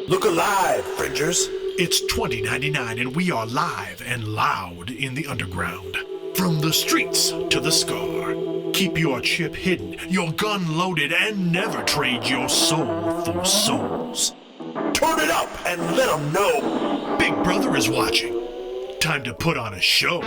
Look alive, Fringers. It's 2099 and we are live and loud in the underground. From the streets to the scar. Keep your chip hidden, your gun loaded, and never trade your soul for souls. Turn it up and let them know. Big Brother is watching. Time to put on a show.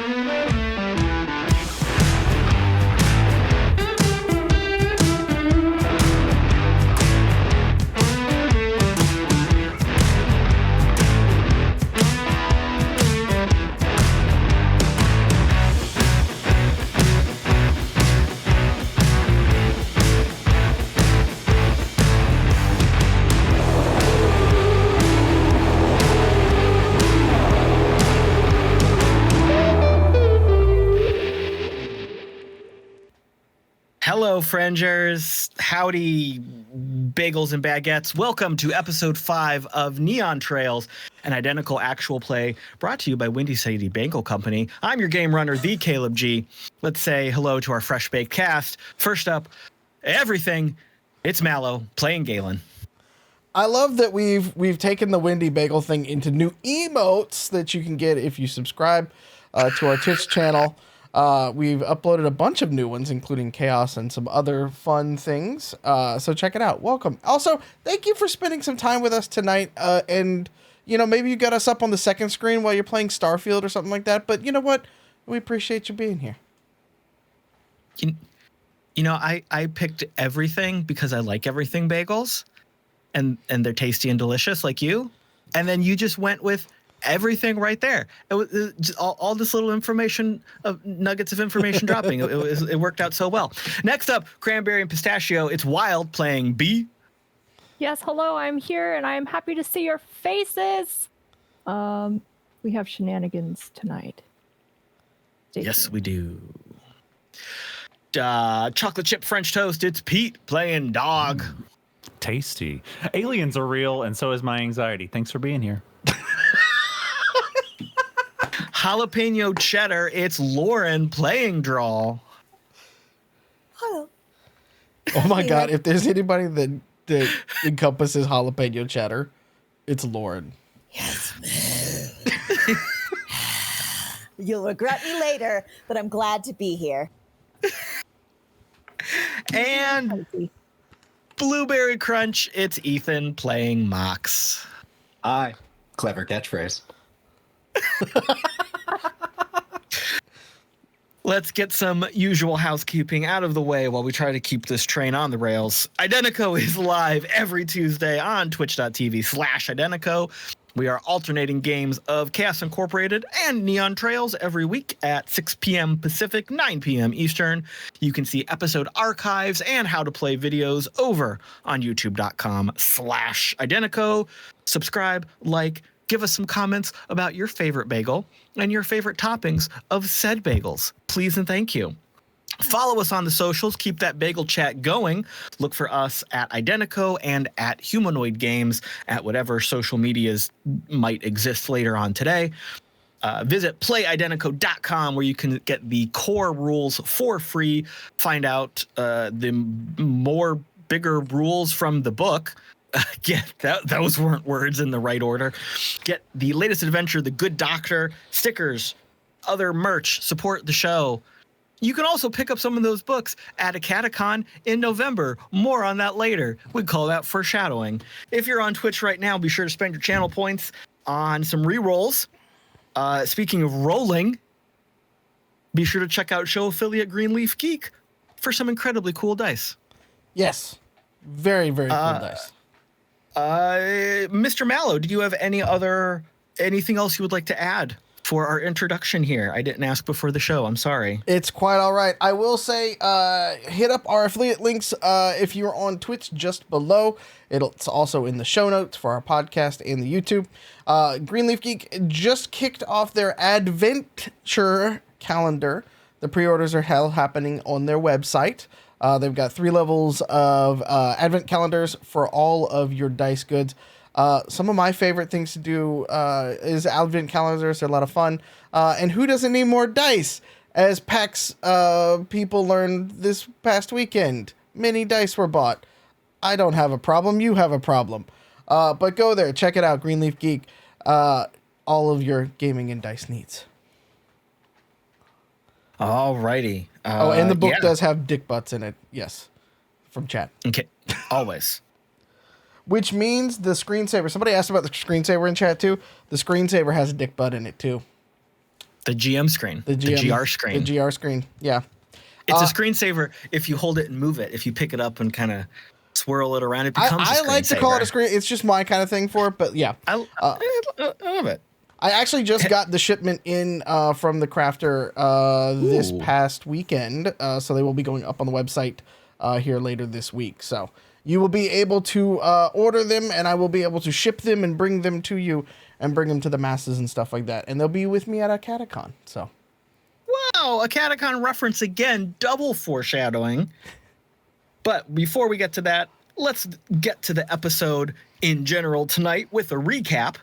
Hello, Frangers. Howdy, bagels and baguettes. Welcome to episode 5 of Neon Trails, an identical actual play brought to you by Windy City Bagel Company. I'm your game runner, the Caleb G. Let's say hello to our fresh baked cast. First up, everything. It's Mallo playing Galen. I love that we've taken the Windy Bagel thing into new emotes that you can get if you subscribe to our Twitch channel. We've uploaded a bunch of new ones, including Chaos and some other fun things. So check it out. Welcome. Also, thank you for spending some time with us tonight. And, you know, maybe you got us up on the second screen while you're playing Starfield or something like that. But you know what? We appreciate you being here. You know, I picked everything because I like everything bagels. And they're tasty and delicious like you. And then you just went with everything right there. It was just all this little information, nuggets of information dropping. It worked out so well. Next up, Cranberry and Pistachio. It's Wild playing B. Yes, hello, I'm here and I'm happy to see your faces. We have shenanigans tonight. Yes, we do. Chocolate chip French toast. It's Pete playing Dog. Tasty. Aliens are real, and so is my anxiety. Thanks for being here. Jalapeno cheddar. It's Lauren playing Drall. Hello. Oh my God. If there's anybody that encompasses jalapeno cheddar, it's Lauren. Yes, man. You'll regret me later, but I'm glad to be here. And Blueberry Crunch. It's Ethan playing Mox. Hi. Clever catchphrase. Let's get some usual housekeeping out of the way while we try to keep this train on the rails. Identico is live every Tuesday on twitch.tv/Identico. We are alternating games of Chaos Incorporated and Neon Trails every week at 6 p.m. Pacific, 9 p.m. Eastern. You can see episode archives and how to play videos over on youtube.com/Identico. Subscribe, like, give us some comments about your favorite bagel and your favorite toppings of said bagels. Please and thank you. Follow us on the socials. Keep that bagel chat going. Look for us at Identico and at Humanoid Games at whatever social medias might exist later on today. Visit playidentico.com where you can get the core rules for free. Find out the more bigger rules from the book. Those weren't words in the right order. Get the latest adventure, The Good Doctor, stickers, other merch, support the show. You can also pick up some of those books at a Catacon in November. More on that later. We call that foreshadowing. If you're on Twitch right now, be sure to spend your channel points on some re-rolls. Speaking of rolling, be sure to check out show affiliate Greenleaf Geek for some incredibly cool dice. Yes. Very, very cool dice. Mr. Mallo, do you have anything else you would like to add for our introduction here? I didn't ask before the show. I'm sorry. It's quite all right. I will say, hit up our affiliate links if you're on Twitch just below. It's also in the show notes for our podcast and the YouTube. Greenleaf Geek just kicked off their adventure calendar. The pre-orders are happening on their website. They've got 3 levels of advent calendars for all of your dice goods. Some of my favorite things to do is advent calendars. They're a lot of fun. And who doesn't need more dice? As PAX people learned this past weekend, many dice were bought. I don't have a problem. You have a problem. But go there, check it out, Greenleaf Geek. All of your gaming and dice needs. Alrighty. And the book yeah. does have dick butts in it. Yes, from chat. Okay. Always. Which means the screensaver. Somebody asked about the screensaver in chat too. The screensaver has a dick butt in it too. The GM screen. The GR screen. The GR screen. Yeah. It's a screensaver if you hold it and move it. If you pick it up and kind of swirl it around, it becomes a screensaver. I like to call it a screen. It's just my kind of thing for it, but yeah. I love it. I actually just got the shipment in from the crafter this past weekend, so they will be going up on the website here later this week. So you will be able to order them, and I will be able to ship them and bring them to you and bring them to the masses and stuff like that. And they'll be with me at a Catacon. So. Wow, a Catacon reference again, double foreshadowing. But before we get to that, let's get to the episode in general tonight with a recap.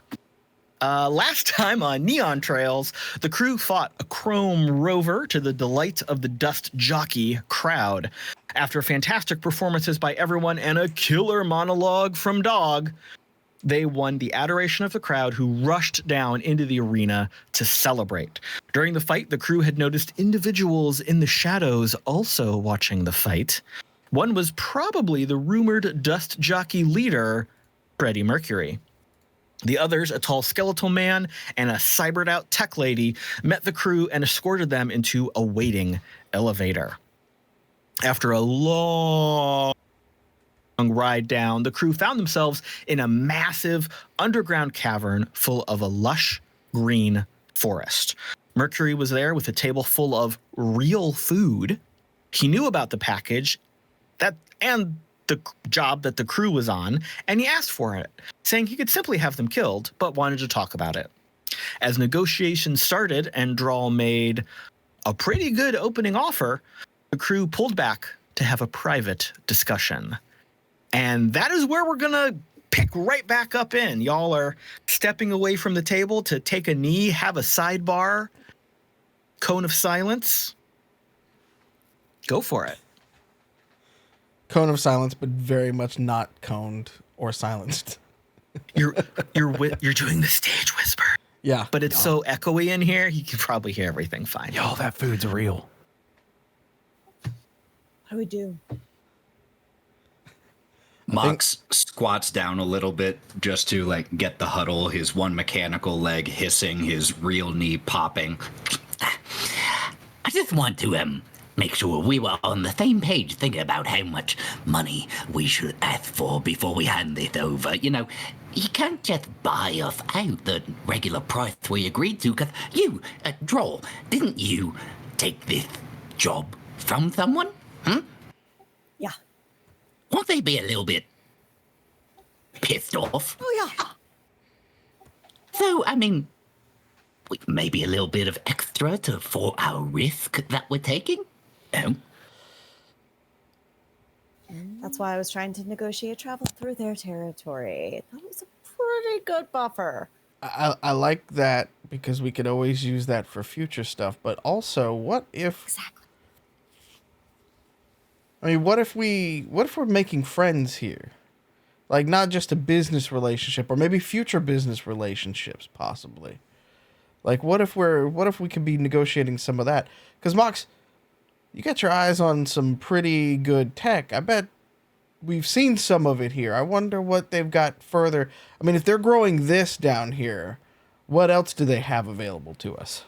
Last time on Neon Trails, the crew fought a chrome rover to the delight of the dust jockey crowd. After fantastic performances by everyone and a killer monologue from Dog, they won the adoration of the crowd, who rushed down into the arena to celebrate. During the fight, the crew had noticed individuals in the shadows also watching the fight. One was probably the rumored dust jockey leader, Freddie Mercury. The others, a tall skeletal man and a cybered out tech lady, met the crew and escorted them into a waiting elevator. After a long ride down, the crew found themselves in a massive underground cavern full of a lush green forest. Mercury was there with a table full of real food. He knew about the package and the job that the crew was on, and he asked for it, saying he could simply have them killed, but wanted to talk about it. As negotiations started and Drall made a pretty good opening offer, the crew pulled back to have a private discussion. And that is where we're going to pick right back up in. Y'all are stepping away from the table to take a knee, have a sidebar, cone of silence. Go for it. Cone of silence, but very much not coned or silenced. You're doing the stage whisper. Yeah. But it's so echoey in here, you can probably hear everything fine. Y'all, that food's real. What do we do? Mox squats down a little bit just to like get the huddle, his one mechanical leg hissing, his real knee popping. I just want to make sure we were on the same page thinking about how much money we should ask for before we hand it over. You know, you can't just buy us out the regular price we agreed to, because you, Drall, didn't you take this job from someone? Yeah. Won't they be a little bit pissed off? Oh, yeah. So, I mean, maybe a little bit of extra for our risk that we're taking? Oh. That's why I was trying to negotiate travel through their territory. That was a pretty good buffer. I like that because we could always use that for future stuff. But also, what if? Exactly. I mean, what if we're making friends here? Like, not just a business relationship, or maybe future business relationships, possibly. Like, what if we could be negotiating some of that? Because Mox, you got your eyes on some pretty good tech. I bet we've seen some of it here. I wonder what they've got further. I mean, if they're growing this down here, what else do they have available to us?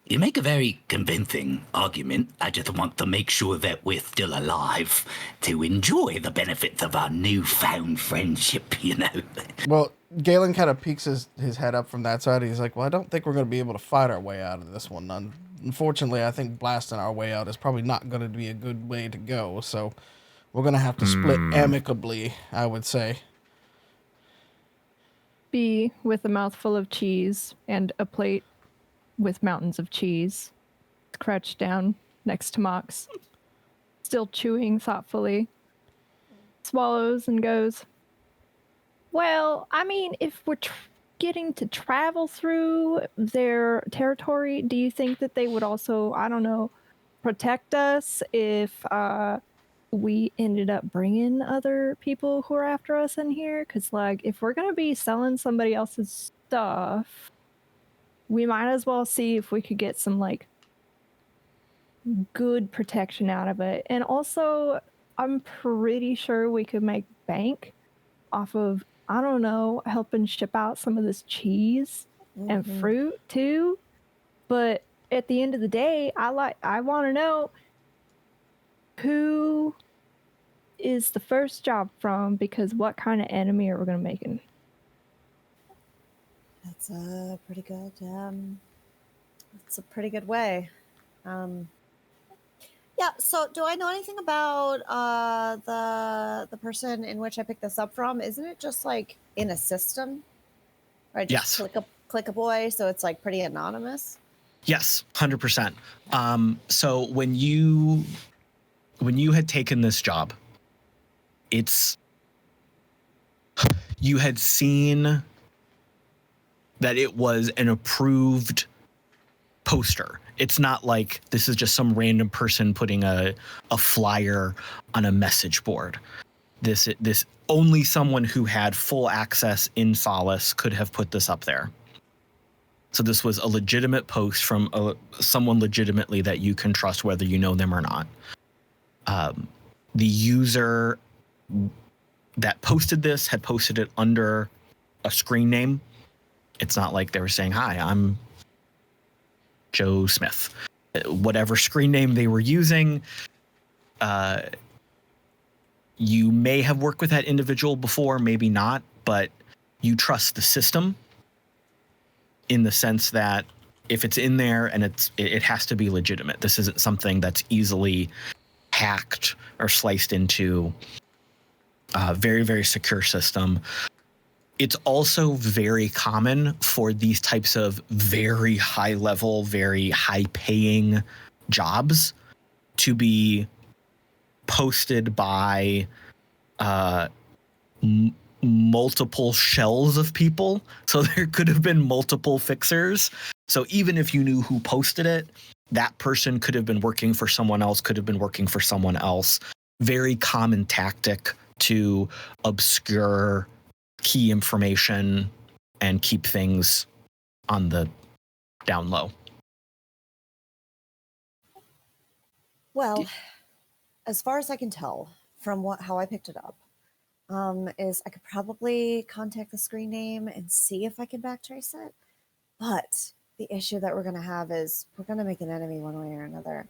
You make a very convincing argument. I just want to make sure that we're still alive to enjoy the benefits of our newfound friendship, you know. Well, Galen kind of peeks his head up from that side. He's like, well, I don't think we're going to be able to fight our way out of this one. Unfortunately, I think blasting our way out is probably not going to be a good way to go. So we're going to have to split amicably, I would say. B, with a mouthful of cheese and a plate with mountains of cheese, crouched down next to Mox, still chewing thoughtfully, swallows and goes, well, I mean, if we're getting to travel through their territory, do you think that they would also, I don't know, protect us if we ended up bringing other people who are after us in here. Because, like, if we're going to be selling somebody else's stuff, we might as well see if we could get some, like, good protection out of it. And also, I'm pretty sure we could make bank off of, I don't know, helping ship out some of this cheese and fruit too. But at the end of the day, I want to know who is the first job from, because what kind of enemy are we going to make? That's a pretty good. That's a pretty good way. Yeah. So, do I know anything about the person in which I picked this up from? Isn't it just like in a system? Right. Just Yes. click a boy, so it's like pretty anonymous. Yes, 100%. So when you had taken this job, you had seen that it was an approved poster. It's not like this is just some random person putting a flyer on a message board. This only someone who had full access in Solace could have put this up there. So this was a legitimate post from someone legitimately that you can trust, whether you know them or not. The user that posted this had posted it under a screen name. It's not like they were saying, "Hi, I'm Joe Smith." Whatever screen name they were using, you may have worked with that individual before, maybe not, but you trust the system in the sense that if it's in there and it has to be legitimate. This isn't something that's easily hacked or sliced into. A very, very secure system. It's also very common for these types of very high level, very high paying jobs to be posted by multiple shells of people. So there could have been multiple fixers. So even if you knew who posted it, that person could have been working for someone else, could have been working for someone else. Very common tactic to obscure key information and keep things on the down low. Well, as far as I can tell from how I picked it up, is I could probably contact the screen name and see if I can backtrace it. But the issue that we're going to have is we're going to make an enemy one way or another.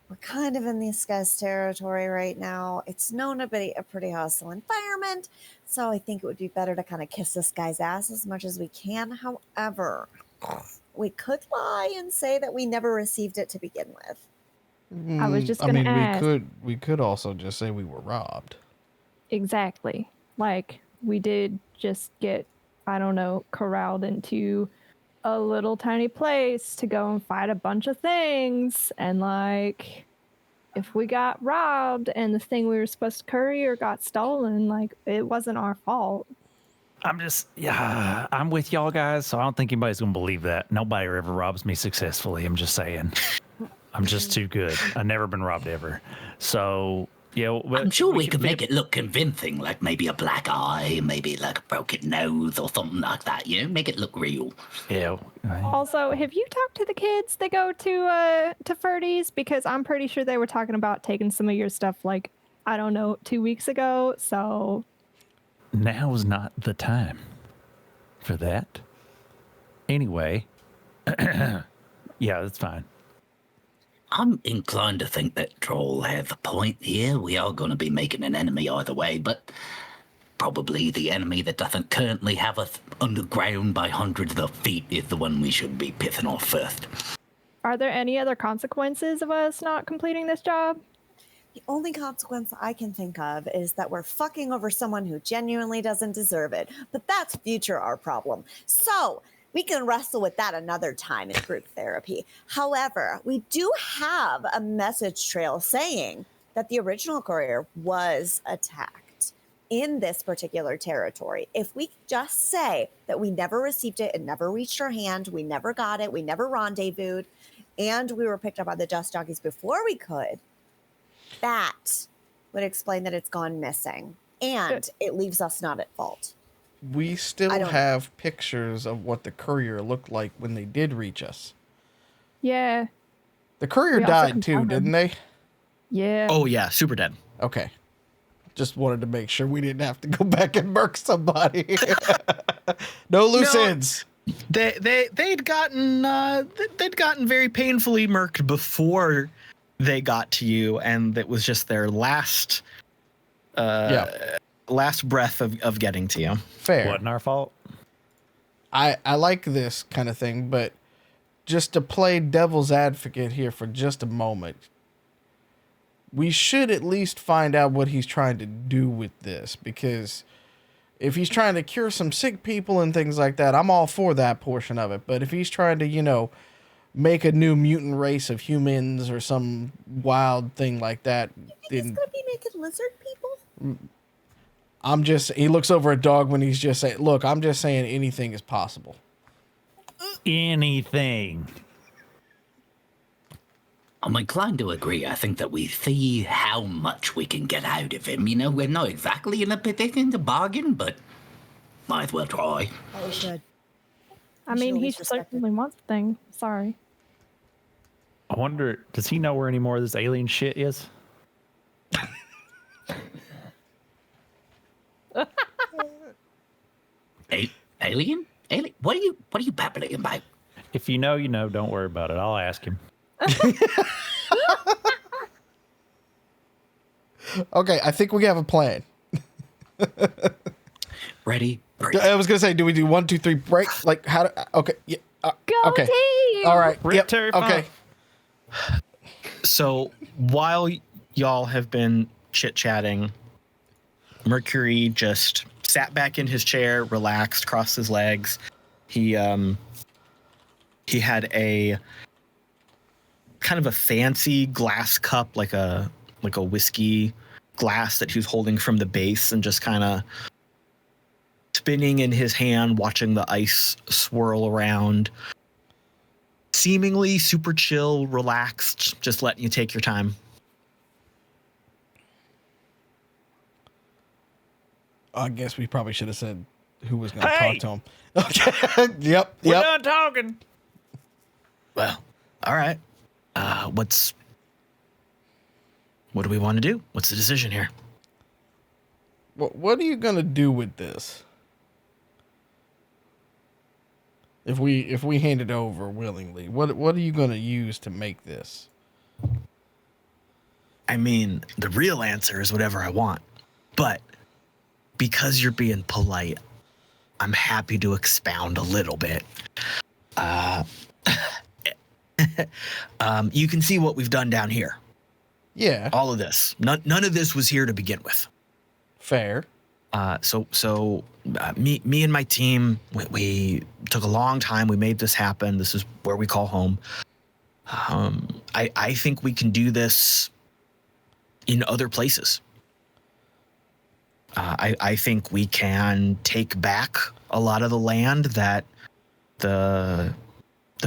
We're kind of in this guy's territory right now. It's known to be a pretty hostile environment, so I think it would be better to kind of kiss this guy's ass as much as we can. However, we could lie and say that we never received it to begin with. I was just going to ask. We could also just say we were robbed. Exactly. Like, we did just get, I don't know, corralled into a little tiny place to go and fight a bunch of things. And, like, if we got robbed and the thing we were supposed to courier got stolen, like, it wasn't our fault. I'm with y'all guys, so I don't think anybody's going to believe that. Nobody ever robs me successfully. I'm just saying. I'm just too good. I've never been robbed ever. So, yeah. I'm sure we could make it look convincing, like maybe a black eye, maybe like a broken nose or something like that, you know? Make it look real. Yeah. Also, have you talked to the kids that go to Ferdy's? Because I'm pretty sure they were talking about taking some of your stuff, like, I don't know, 2 weeks ago, so... Now's not the time for that. Anyway, yeah, that's fine. I'm inclined to think that Drall has a point here. We are going to be making an enemy either way, but probably the enemy that doesn't currently have us underground by hundreds of feet is the one we should be pissing off first. Are there any other consequences of us not completing this job? The only consequence I can think of is that we're fucking over someone who genuinely doesn't deserve it. But that's future our problem. So we can wrestle with that another time in group therapy. However, we do have a message trail saying that the original courier was attacked in this particular territory. If we just say that we never received it, it never reached our hand, we never got it, we never rendezvoused, and we were picked up by the dust jockeys before we could, that would explain that it's gone missing, and it leaves us not at fault. We still I don't- have pictures of what the courier looked like when they did reach us. Yeah. The courier We also died too, confirmed. didn't they? Yeah. Oh yeah, super dead. Okay. Just wanted to make sure we didn't have to go back and murk somebody. No loose ends. They'd gotten very painfully murked before they got to you, and it was just their last breath of getting to you. Fair. Wasn't our fault. I like this kind of thing, but just to play devil's advocate here for just a moment, we should at least find out what he's trying to do with this, because if he's trying to cure some sick people and things like that, I'm all for that portion of it. But if he's trying to, make a new mutant race of humans or some wild thing like that, He's going to be making lizard people? he looks over at Dog when he's just saying, look, I'm just saying anything is possible. Anything. I'm inclined to agree. I think that we see how much we can get out of him. We're not exactly in a position to bargain, but might as well try. Oh, we should. I mean, Should he always respect certainly wants the thing. Sorry. I wonder, does he know where any more of this alien shit is? Alien? Alien? What are you babbling about? If you know, you know. Don't worry about it. I'll ask him. Okay, I think we have a plan. Ready? Break. I was gonna say, do we do 1, 2, 3 break? Like how? Okay, yeah. Go okay. team! All right. Rip, Yep. Terry, Okay. So while y'all have been chit-chatting, Mercury just sat back in his chair, relaxed, crossed his legs. He had a kind of a fancy glass cup, like a whiskey glass that he was holding from the base, and just kind of spinning in his hand, watching the ice swirl around. Seemingly super chill, relaxed, just letting you take your time. I guess we probably should have said who was going to Hey! talk to him. Okay. Yep. We're done talking. Well, all right. What do we want to do? What's the decision here? What are you going to do with this? If we hand it over willingly, what are you going to use to make this? I mean, the real answer is whatever I want. But because you're being polite, I'm happy to expound a little bit. You can see what we've done down here. Yeah. All of this. None of this was here to begin with. Fair. So me and my team, we took a long time. We made this happen. This is where we call home. I think we can do this in other places. I think we can take back a lot of the land that the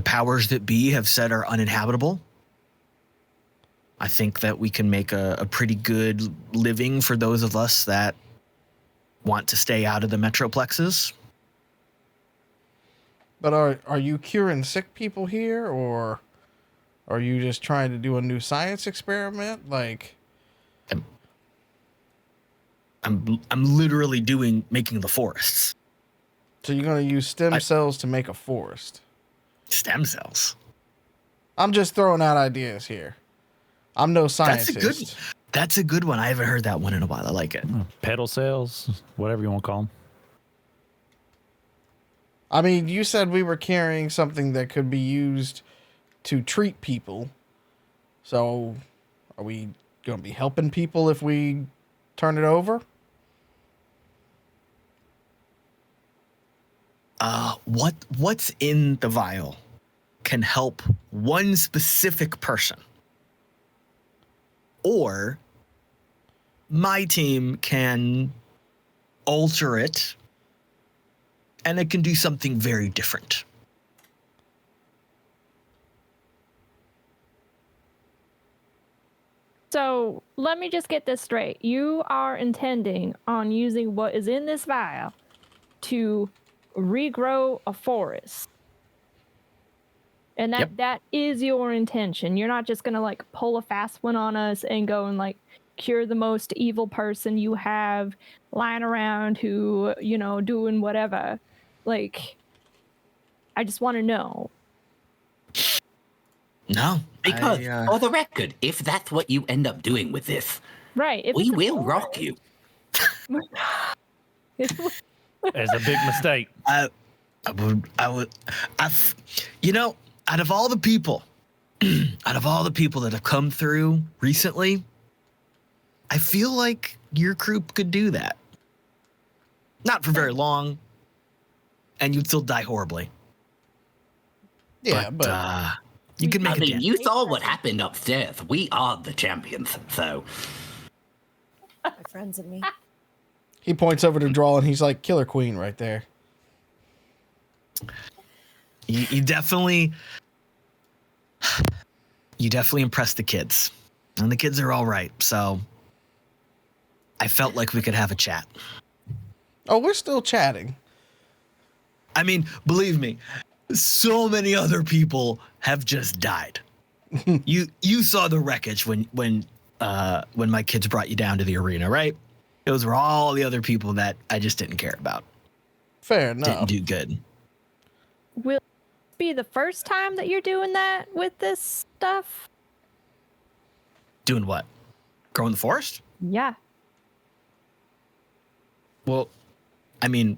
powers that be have said are uninhabitable. I think that we can make a pretty good living for those of us that want to stay out of the metroplexes. But are you curing sick people here, or are you just trying to do a new science experiment? Like, I'm literally making the forests. so you're going to use stem cells to make a forest? Stem cells. I'm just throwing out ideas here. I'm no scientist. That's a good one. I haven't heard that one in a while. I like it. Pedal cells, whatever you want to call them. I mean, you said we were carrying something that could be used to treat people. So, are we going to be helping people if we turn it over? What's in the vial can help one specific person. Or my team can alter it and it can do something very different. So let me just get this straight. You are intending on using what is in this vial to regrow a forest. And that is your intention. You're not just gonna like pull a fast one on us and go and like cure the most evil person you have lying around who, doing whatever. Like, I just want to know. No. Because, for the record, if that's what you end up doing with this, right, if we it's a will forest- rock you. It's a big mistake. I would, out of all the people that have come through recently, I feel like your group could do that. Not for very long, and you'd still die horribly. Yeah, but you can make I a mean, dent. you saw what happened upstairs. We are the champions, so. My friends and me. he points over to Drall and he's like, Killer Queen right there. You definitely impressed the kids, and the kids are all right. So I felt like we could have a chat. Oh, we're still chatting. I mean, believe me, so many other people have just died. You saw the wreckage when my kids brought you down to the arena, right? Those were all the other people that I just didn't care about. Fair enough. Didn't do good. Will it be the first time that you're doing that with this stuff? Doing what? Growing the forest? Yeah. Well, I mean,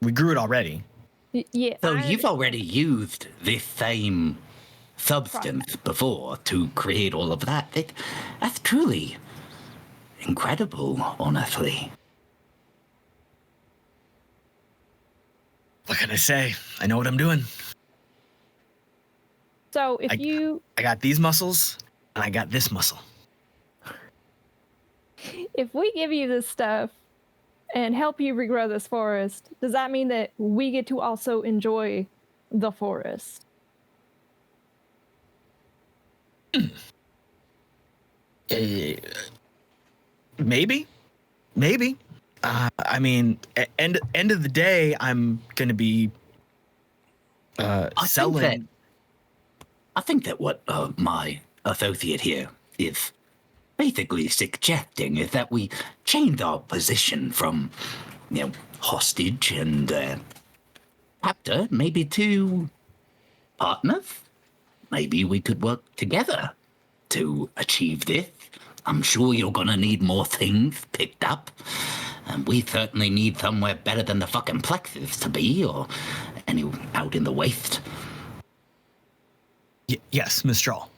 we grew it already. Yeah. So you've already used this same substance before to create all of that. That's truly incredible, honestly. What can I say? I know what I'm doing. So if I got these muscles, and I got this muscle. if we give you this stuff and help you regrow this forest, does that mean that we get to also enjoy the forest? Maybe. I mean, end of the day, I'm gonna be selling. I think that what my associate here is basically suggesting is that we change our position from, hostage and captor, maybe to partners. Maybe we could work together to achieve this. I'm sure you're gonna need more things picked up. And we certainly need somewhere better than the fucking plexus to be, or any out in the waste. Yes, Miss Drall.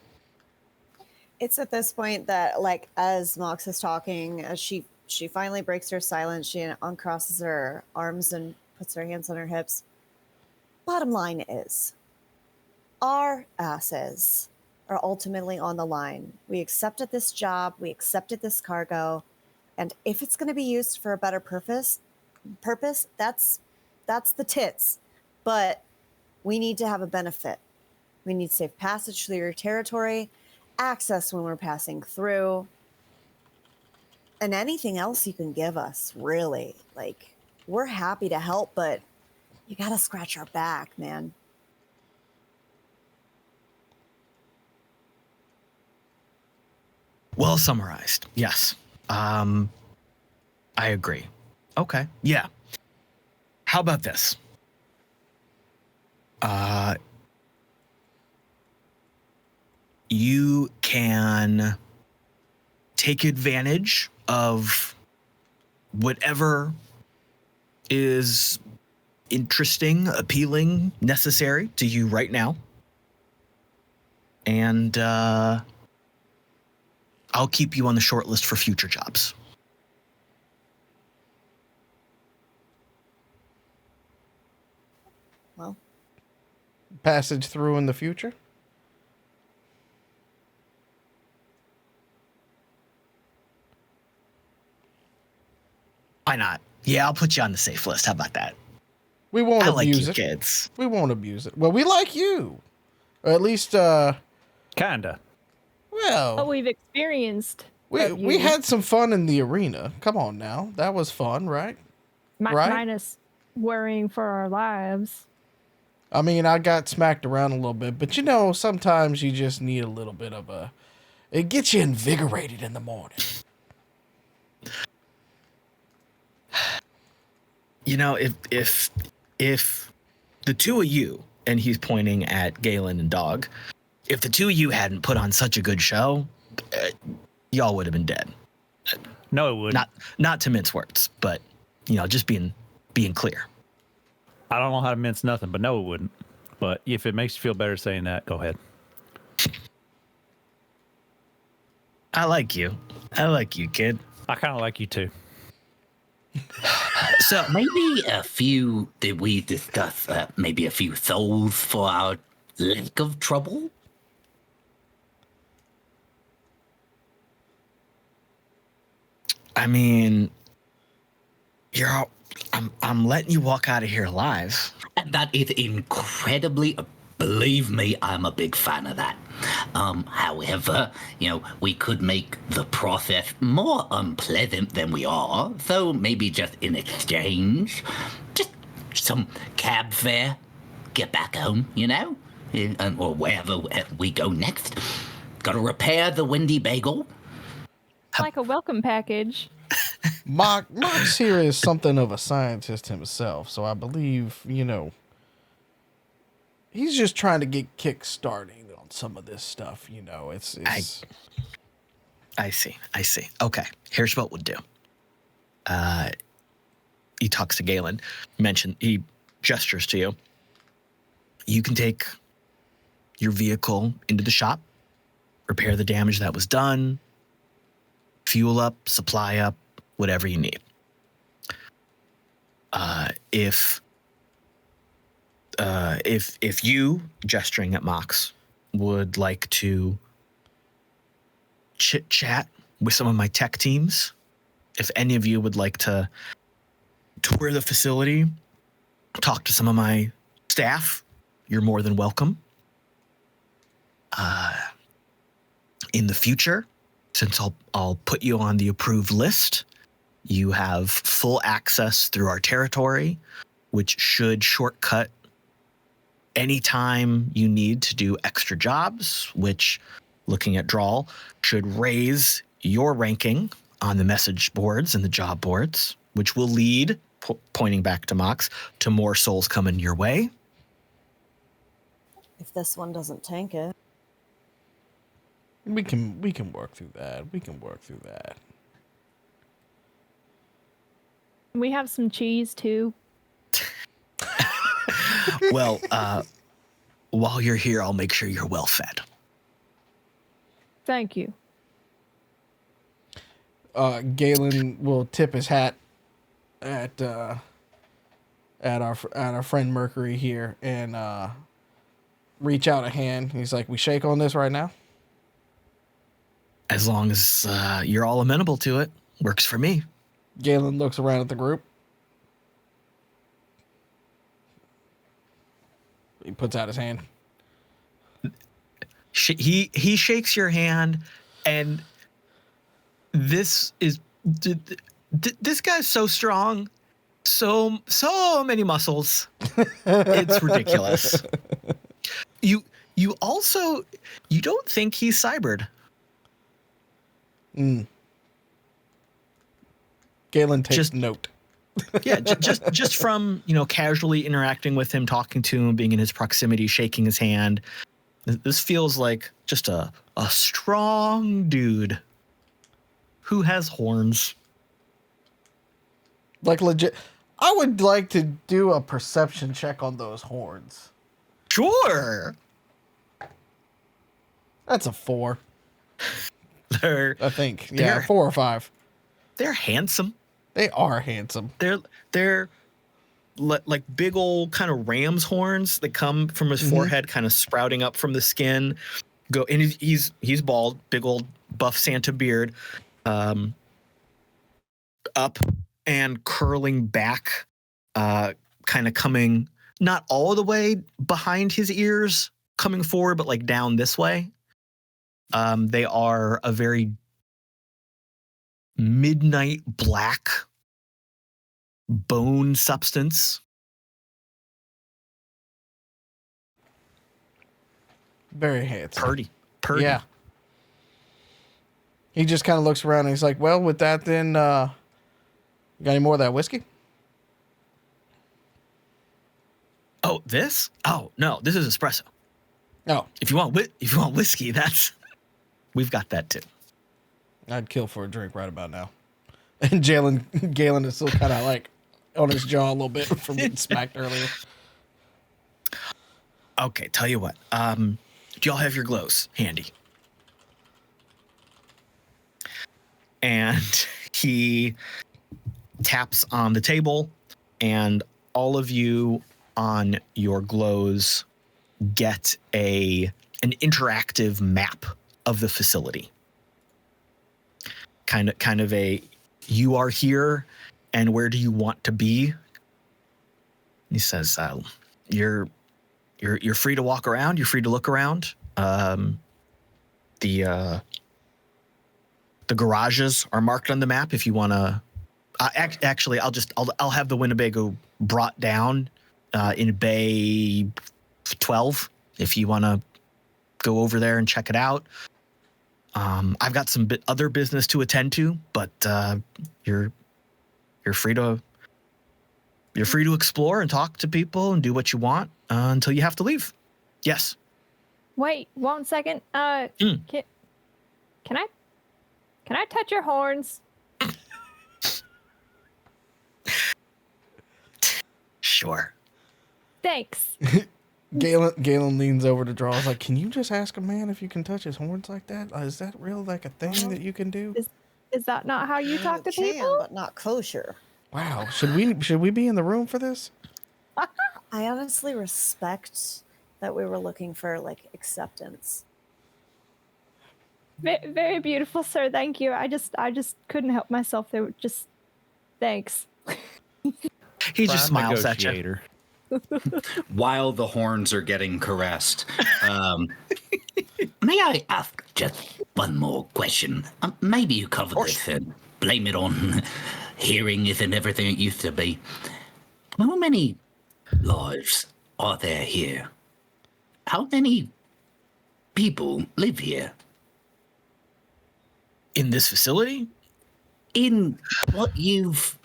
It's at this point that, like, as Mox is talking, as she finally breaks her silence, she uncrosses her arms and puts her hands on her hips. Bottom line is, our asses are ultimately on the line. We accepted this job, we accepted this cargo, and if it's going to be used for a better purpose, that's the tits. But we need to have a benefit. We need safe passage through your territory, access when we're passing through, and anything else you can give us, really. Like, we're happy to help, but you got to scratch our back, man. Well summarized. Yes. I agree. Okay. Yeah. How about this? You can take advantage of whatever is interesting, appealing, necessary to you right now. And I'll keep you on the short list for future jobs. Well, Passage through in the future? Why not? Yeah, I'll put you on the safe list. How about that? We won't I like abuse you it. kids. We won't abuse it. Well, we like you. Or at least, Kinda. What well, we've experienced We had some fun in the arena. Come on now. That was fun, right? Right? Minus worrying for our lives. I mean, I got smacked around a little bit, but sometimes you just need a little bit of it gets you invigorated in the morning. If the two of you, and he's pointing at Galen and Dog, if the two of you hadn't put on such a good show, y'all would have been dead. No, it wouldn't. Not to mince words, but just being clear. I don't know how to mince nothing, but no, it wouldn't. But if it makes you feel better saying that, go ahead. I like you, kid. I kind of like you too. So maybe did we discuss maybe a few souls for our lack of trouble? I mean, I'm letting you walk out of here alive. And that is incredibly, believe me, I'm a big fan of that. However, we could make the process more unpleasant than we are. So maybe just in exchange, just some cab fare, get back home, or wherever we go next. Got to repair the windy bagel. Like a welcome package. Mox here is something of a scientist himself, so I believe, he's just trying to get kick-starting on some of this stuff, it's I see. Okay, here's what we'll do. He talks to Galen, he gestures to you. You can take your vehicle into the shop, repair the damage that was done, fuel up, supply up, whatever you need. If you, gesturing at Mox, would like to chit chat with some of my tech teams, if any of you would like to tour the facility, talk to some of my staff, you're more than welcome. In the future, since I'll put you on the approved list, you have full access through our territory, which should shortcut any time you need to do extra jobs, which, looking at Drall, should raise your ranking on the message boards and the job boards, which will lead, pointing back to Mox, to more souls coming your way. If this one doesn't tank it. We can work through that. We have some cheese too. Well, while you're here, I'll make sure you're well fed. Thank you. Galen will tip his hat at our friend Mercury here and reach out a hand. He's like, "We shake on this right now." As long as you're all amenable to it, works for me. Galen looks around at the group. He puts out his hand. He shakes your hand, and this guy's so strong, so many muscles. It's ridiculous. You don't think he's cybered? Galen takes note. Yeah, just from casually interacting with him, talking to him, being in his proximity, shaking his hand. This feels like just a strong dude who has horns. Like legit. I would like to do a perception check on those horns. Sure. That's a 4. I think. Yeah, they're 4 or 5. They're handsome. They are handsome. They're like big old kind of ram's horns that come from his forehead, kind of sprouting up from the skin. And he's bald, big old buff Santa beard, up and curling back, kind of coming not all the way behind his ears, coming forward, but like down this way. They are a very midnight black bone substance. Very handsome. Purdy. Yeah. He just kind of looks around and he's like, well, with that, then, you got any more of that whiskey? Oh, this? Oh, no, this is espresso. Oh, If you want whiskey, we've got that too. I'd kill for a drink right about now. And Galen is still kind of like on his jaw a little bit from getting smacked earlier. Okay, tell you what. Do y'all have your glows handy? And he taps on the table, and all of you on your glows get an interactive map of the facility. Kind of a, you are here, and where do you want to be? He says, you're free to walk around. You're free to look around. The garages are marked on the map. If you want to, actually, I'll have the Winnebago brought down in Bay 12. If you want to go over there and check it out. I've got some other business to attend to, but you're free to explore and talk to people and do what you want until you have to leave. Yes. Wait 1 second. Can I touch your horns? Sure. Thanks. Galen leans over to Drall. He's like, can you just ask a man if you can touch his horns like that? Is that real, like a thing that you can do? Is that not how you talk to Can, people? but not kosher. Wow. Should we be in the room for this? I honestly respect that we were looking for like acceptance. Very beautiful, sir. Thank you. I just couldn't help myself. They were just thanks. He just smiles at you. Negotiator. While the horns are getting caressed. May I ask just one more question? Maybe you covered this and blame it on hearing isn't everything it used to be. How many lives are there here? How many people live here? In this facility? In what you've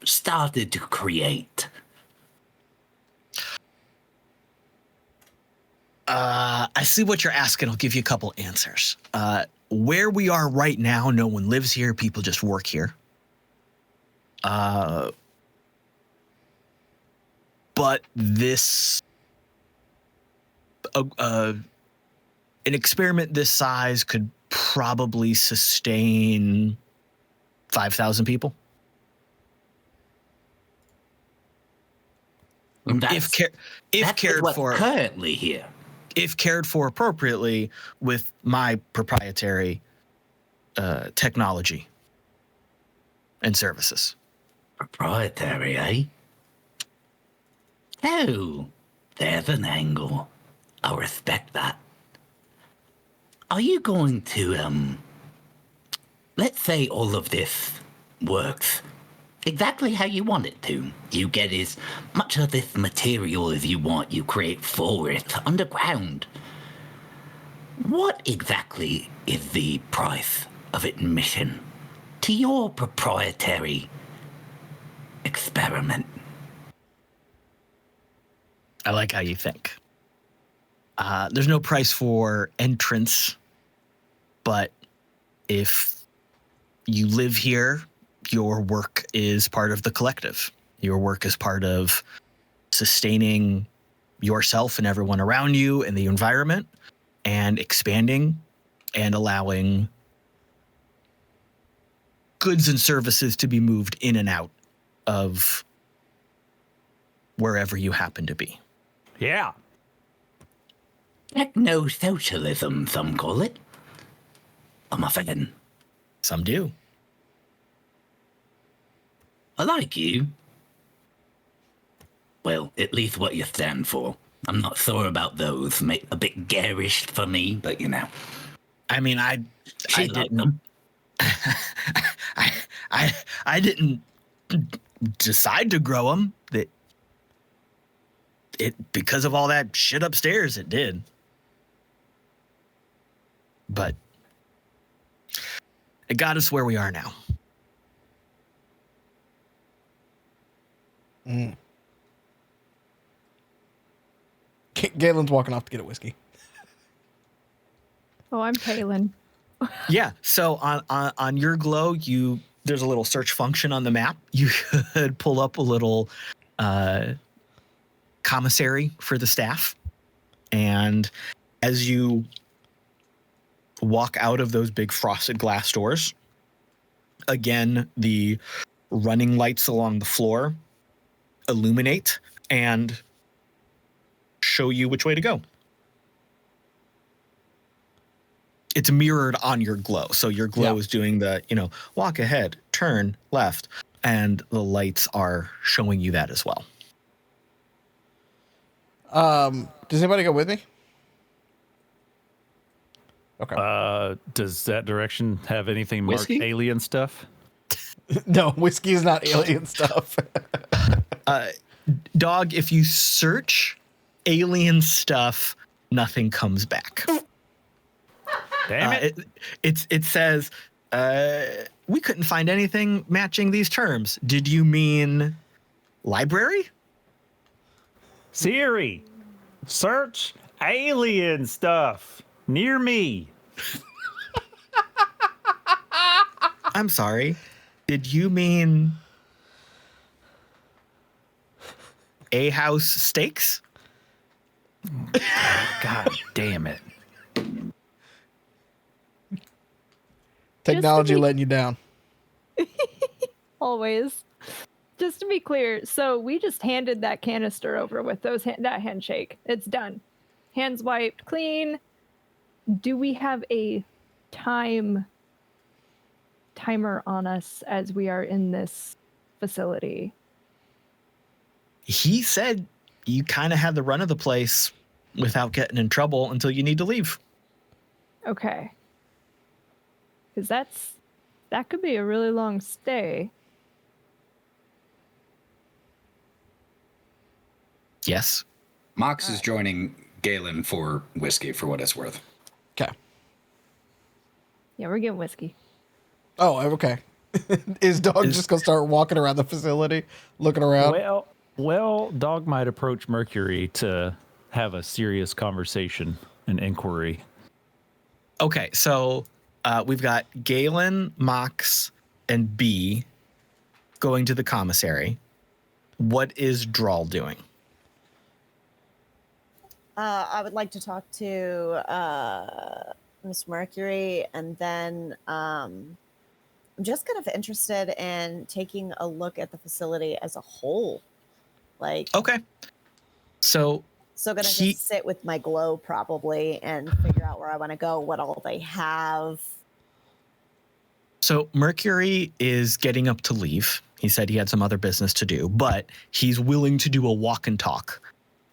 started to create? I see what you're asking. I'll give you a couple answers. Where we are right now, no one lives here. People just work here. But this, an experiment this size could probably sustain 5,000 people. If cared for currently here. If cared for appropriately with my proprietary technology and services. Proprietary, eh? Oh, there's an angle. I respect that. Are you going to, let's say all of this works exactly how you want it to. You get as much of this material as you want. You create forests underground. What exactly is the price of admission to your proprietary experiment? I like how you think. There's no price for entrance, but if you live here, your work is part of the collective. Your work is part of sustaining yourself and everyone around you and the environment, and expanding and allowing goods and services to be moved in and out of wherever you happen to be. Yeah. Techno-socialism, some call it. I'm a fan. Some do. I like you. Well, at least what you stand for. I'm not sure about those. A bit garish for me, but you know. I mean, I She liked didn't. them. I didn't decide to grow them. It because of all that shit upstairs, it did. But it got us where we are now. Galen's walking off to get a whiskey. Oh, I'm Galen. Yeah. So on your glow, there's a little search function on the map. You could pull up a little commissary for the staff, and as you walk out of those big frosted glass doors, again the running lights along the floor illuminate and show you which way to go. It's mirrored on your glow. So your glow is doing the, walk ahead, turn left, and the lights are showing you that as well. Does anybody go with me? Okay. Does that direction have anything marked Whiskey? alien stuff? No, whiskey is not alien stuff. Dog, if you search alien stuff, nothing comes back. Damn it. It says, we couldn't find anything matching these terms. Did you mean library? Siri, search alien stuff near me. I'm sorry. Did you mean A House Steaks? God damn it. Technology be- letting you down. Always. Just to be clear, so we just handed that canister over with that handshake. It's done. Hands wiped, clean. Do we have a timer on us as we are in this facility? He said you kind of had the run of the place without getting in trouble until you need to leave. Okay. Because that could be a really long stay. Yes. Mox is joining Galen for whiskey, for what it's worth. Okay. Yeah, we're getting whiskey. Oh, okay. Is Dog just gonna start walking around the facility, looking around? Well, Dog might approach Mercury to have a serious conversation and inquiry. Okay, so we've got Galen, Mox, and B going to the commissary. What is Drall doing? I would like to talk to Miss Mercury, and then I'm just kind of interested in taking a look at the facility as a whole. Okay. So gonna just sit with my glow probably and figure out where I want to go, what all they have. So Mercury is getting up to leave. He said he had some other business to do, but he's willing to do a walk and talk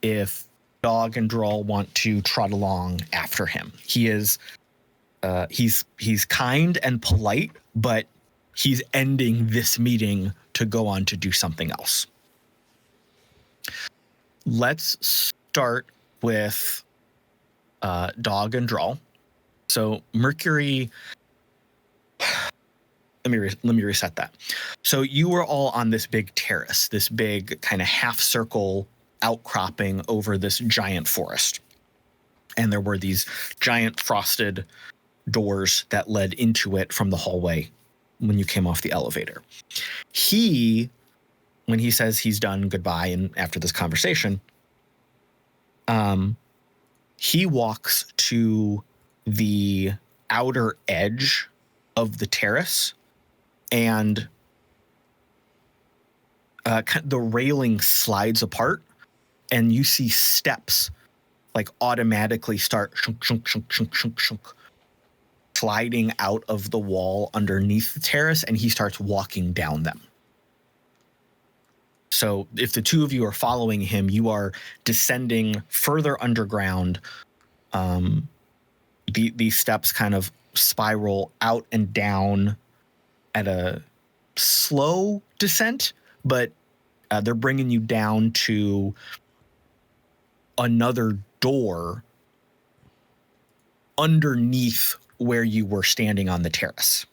if Dog and Drall want to trot along after him. He is he's kind and polite, but he's ending this meeting to go on to do something else. Let's start with Dog and Drall. So Mercury, let me reset that. So you were all on this big terrace, this big kind of half circle outcropping over this giant forest. And there were these giant frosted doors that led into it from the hallway when you came off the elevator. When he says he's done goodbye and after this conversation, he walks to the outer edge of the terrace, and the railing slides apart, and you see steps like automatically start shunk, shunk, shunk, shunk, shunk, shunk, sliding out of the wall underneath the terrace, and he starts walking down them. So if the two of you are following him, you are descending further underground. These steps kind of spiral out and down at a slow descent, but they're bringing you down to another door underneath where you were standing on the terrace.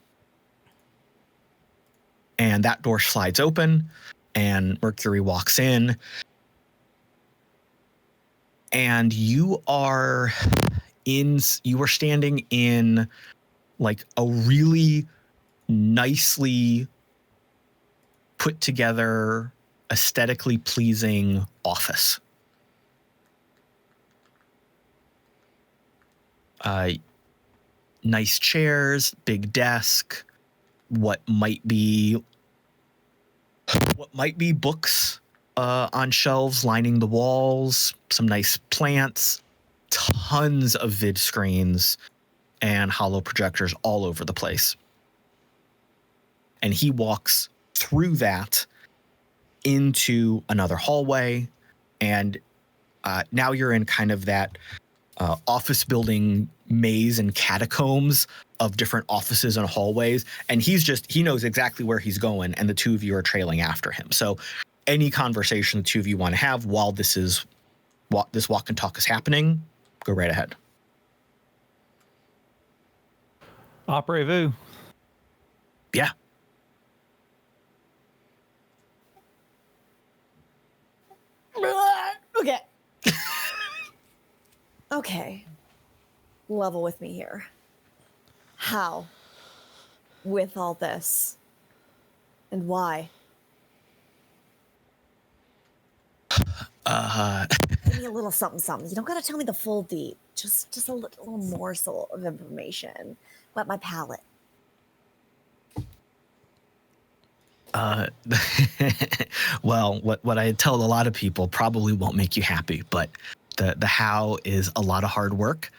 And that door slides open, and Mercury walks in. And you are standing in like a really nicely put together, aesthetically pleasing office. Nice chairs, big desk, what might be books on shelves lining the walls, some nice plants, tons of vid screens and hollow projectors all over the place. And he walks through that into another hallway, and now you're in kind of that office building maze and catacombs of different offices and hallways. And he knows exactly where he's going, and the two of you are trailing after him. So any conversation the two of you want to have while this walk and talk is happening, go right ahead. Après-vous. Yeah. Okay. Okay. Level with me here. How? With all this? And why? Give me a little something, something. You don't gotta tell me the full deep. Just a little morsel of information. Whet my palate. Well, what I tell a lot of people probably won't make you happy, but the how is a lot of hard work,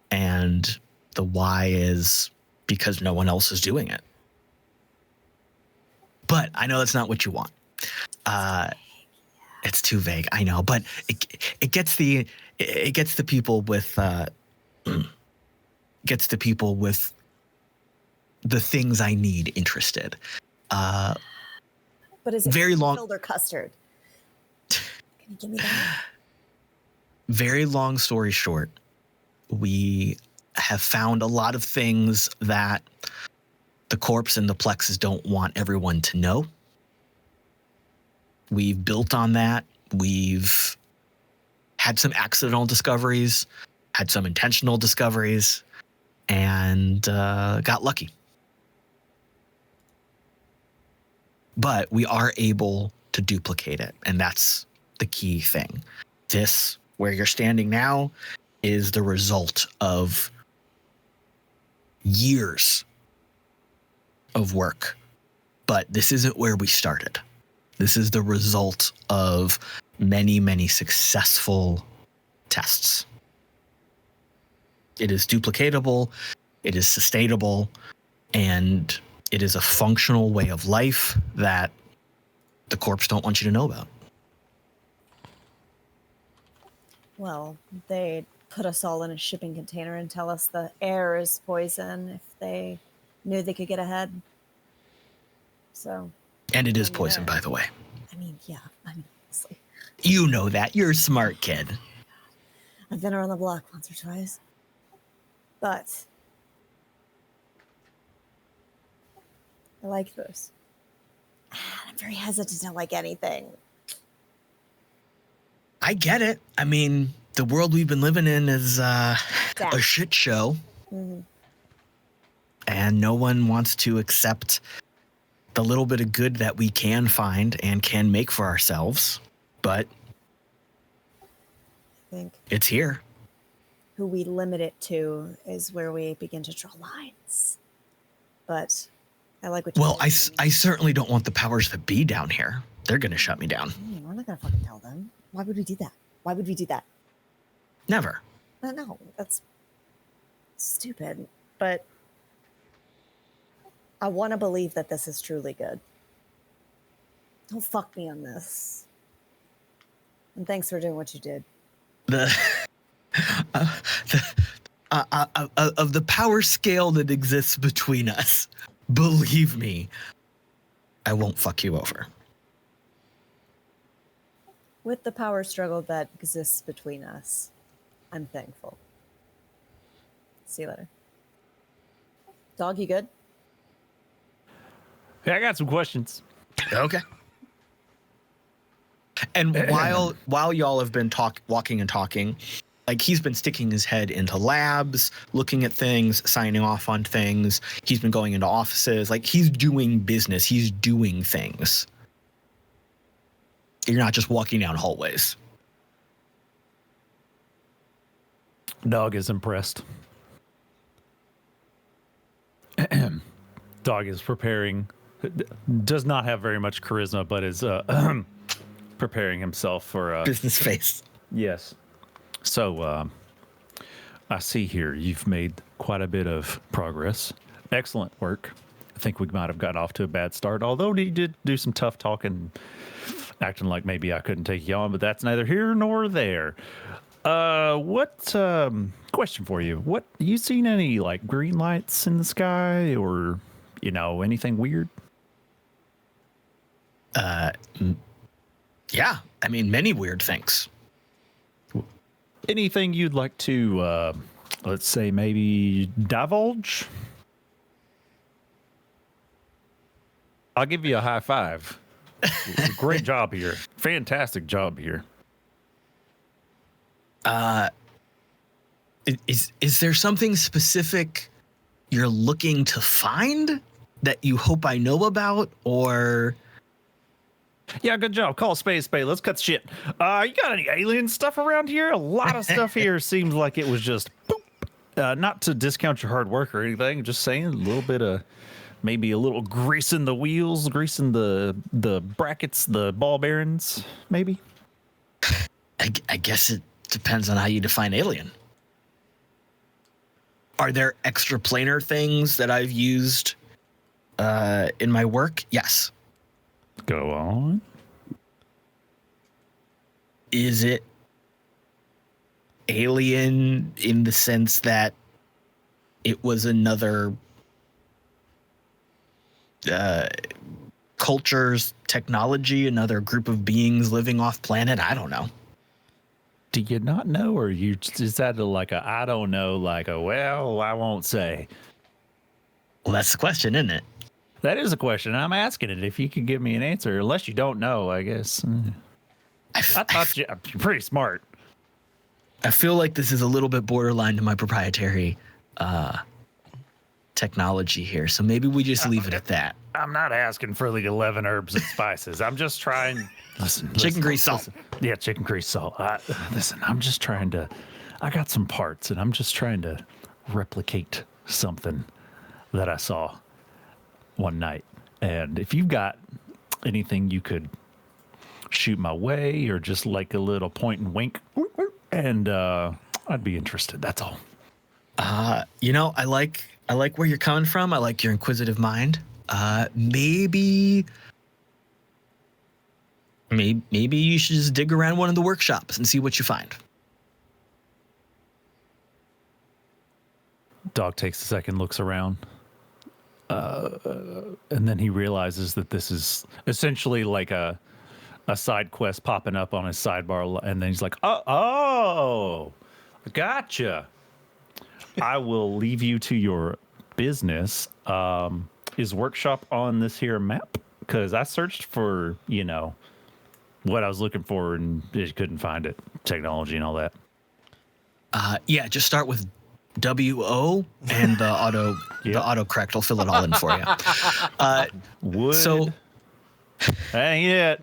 and the why is because no one else is doing it. But I know that's not what you want. It's too vague, I know, but it gets the people with the things I need interested. But is it very long filled or custard? Can you give me that? Very long story short, we have found a lot of things that the corpse and the plexus don't want everyone to know. We've built on that. We've had some accidental discoveries, had some intentional discoveries, and got lucky. But we are able to duplicate it, and that's the key thing. This, where you're standing now, is the result of years of work. But this isn't where we started. This is the result of many, many successful tests. It is duplicatable, it is sustainable, and it is a functional way of life that the corpse don't want you to know about. Well, they put us all in a shipping container and tell us the air is poison if they knew they could get ahead. So. And it is poison, by the way. I mean, yeah. I mean, honestly. You know that. You're a smart kid. I've been around the block once or twice. But I like this. I'm very hesitant to like anything. I get it. I mean, the world we've been living in is a shit show. Mm-hmm. And no one wants to accept the little bit of good that we can find and can make for ourselves. But I think it's here. Who we limit it to is where we begin to draw lines. But I like what you're Well, I certainly don't want the powers that be down here. They're going to shut me down. We're not going to fucking tell them. Why would we do that? Why would we do that? Never. No, that's stupid. But I want to believe that this is truly good. Don't fuck me on this. And thanks for doing what you did. of the power scale that exists between us, believe me, I won't fuck you over. With the power struggle that exists between us, I'm thankful. See you later. Dog, you good? Hey, I got some questions. Okay. And while y'all have been walking and talking, like he's been sticking his head into labs, looking at things, signing off on things. He's been going into offices. Like he's doing business. He's doing things. You're not just walking down hallways. Dog is impressed. Dog is preparing. Does not have very much charisma, but is preparing himself for business face. Yes. So I see here you've made quite a bit of progress. Excellent work. I think we might have got off to a bad start, although he did do some tough talking, acting like maybe I couldn't take you on, but that's neither here nor there. Question for you. What, you seen any like green lights in the sky or, anything weird? Yeah. I mean, many weird things. Anything you'd like to, let's say maybe divulge? I'll give you a high five. Great job here. Fantastic job here. Is there something specific you're looking to find that you hope I know about, or? Yeah, good job. Call a spade a spade. Let's cut the shit. You got any alien stuff around here? A lot of stuff here seems like it was just boop. Not to discount your hard work or anything. Just saying, a little bit of maybe a little greasing the wheels, greasing the brackets, the ball bearings, maybe. I guess it depends on how you define alien. Are there extraplanar things that I've used in my work? Yes. Go on. Is it alien in the sense that it was another culture's technology, another group of beings living off planet? I don't know. Do you not know, or you is that like a I don't know, like a well, I won't say? Well, that's the question, isn't it? That is a question. I'm asking it. If you could give me an answer, unless you don't know, I guess. I thought you're pretty smart. I feel like this is a little bit borderline to my proprietary technology here, so maybe we just leave it at that. I'm not asking for the 11 herbs and spices. I'm just trying. Listen, chicken grease salt. Yeah, chicken grease salt. Listen, I'm just trying to. I got some parts, and I'm just trying to replicate something that I saw one night. And if you've got anything you could shoot my way, or just like a little point and wink, and I'd be interested. That's all. I like where you're coming from. I like your inquisitive mind. Maybe you should just dig around one of the workshops and see what you find. Dog takes a second, looks around, and then he realizes that this is essentially like a side quest popping up on his sidebar, and then he's like, oh, gotcha. I will leave you to your business. Is workshop on this here map? Because I searched for, what I was looking for and just couldn't find it. Technology and all that. Yeah, just start with WO and the autocorrect will fill it all in for you. So ain't it.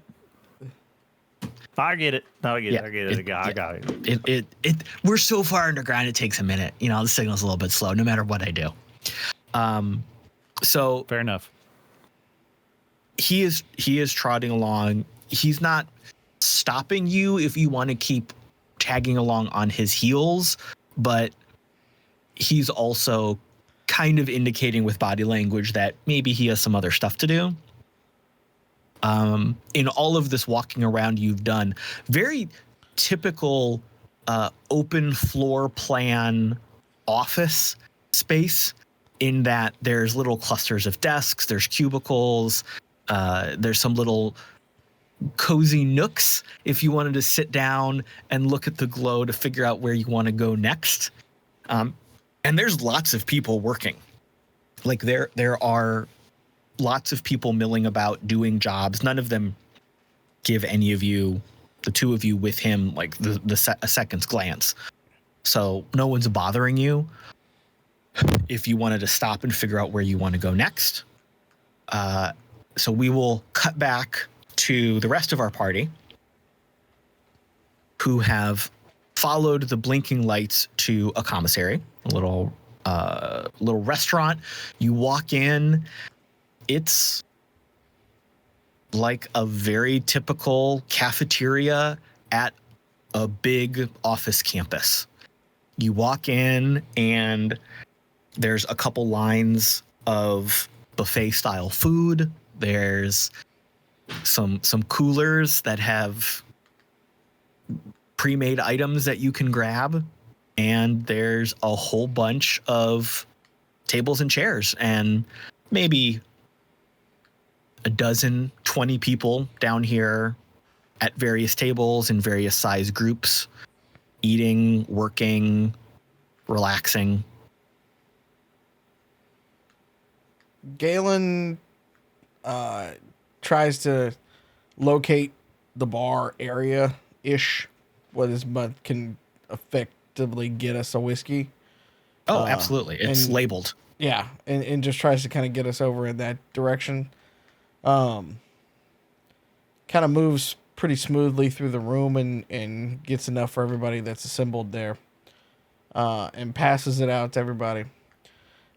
I get it. I got it. We're so far underground, it takes a minute. The signal's a little bit slow, no matter what I do. So fair enough. He is trotting along. He's not stopping you if you want to keep tagging along on his heels, but he's also kind of indicating with body language that maybe he has some other stuff to do. In all of this walking around you've done, very typical open floor plan office space in that there's little clusters of desks, there's cubicles, there's some little cozy nooks if you wanted to sit down and look at the glow to figure out where you want to go next. And there's lots of people working. Like there are lots of people milling about doing jobs. None of them give any of you, the two of you with him, like a second's glance. So no one's bothering you. If you wanted to stop and figure out where you want to go next. So we will cut back to the rest of our party who have followed the blinking lights to a commissary, a little restaurant. You walk in, it's like a very typical cafeteria at a big office campus. You walk in and there's a couple lines of buffet style food. There's some coolers that have pre-made items that you can grab. And there's a whole bunch of tables and chairs and maybe a dozen, 20 people down here at various tables in various size groups, eating, working, relaxing. Galen tries to locate the bar area-ish, but can effectively get us a whiskey. Oh, absolutely. It's labeled. Yeah, and just tries to kind of get us over in that direction. Kind of moves pretty smoothly through the room and gets enough for everybody that's assembled there. And passes it out to everybody.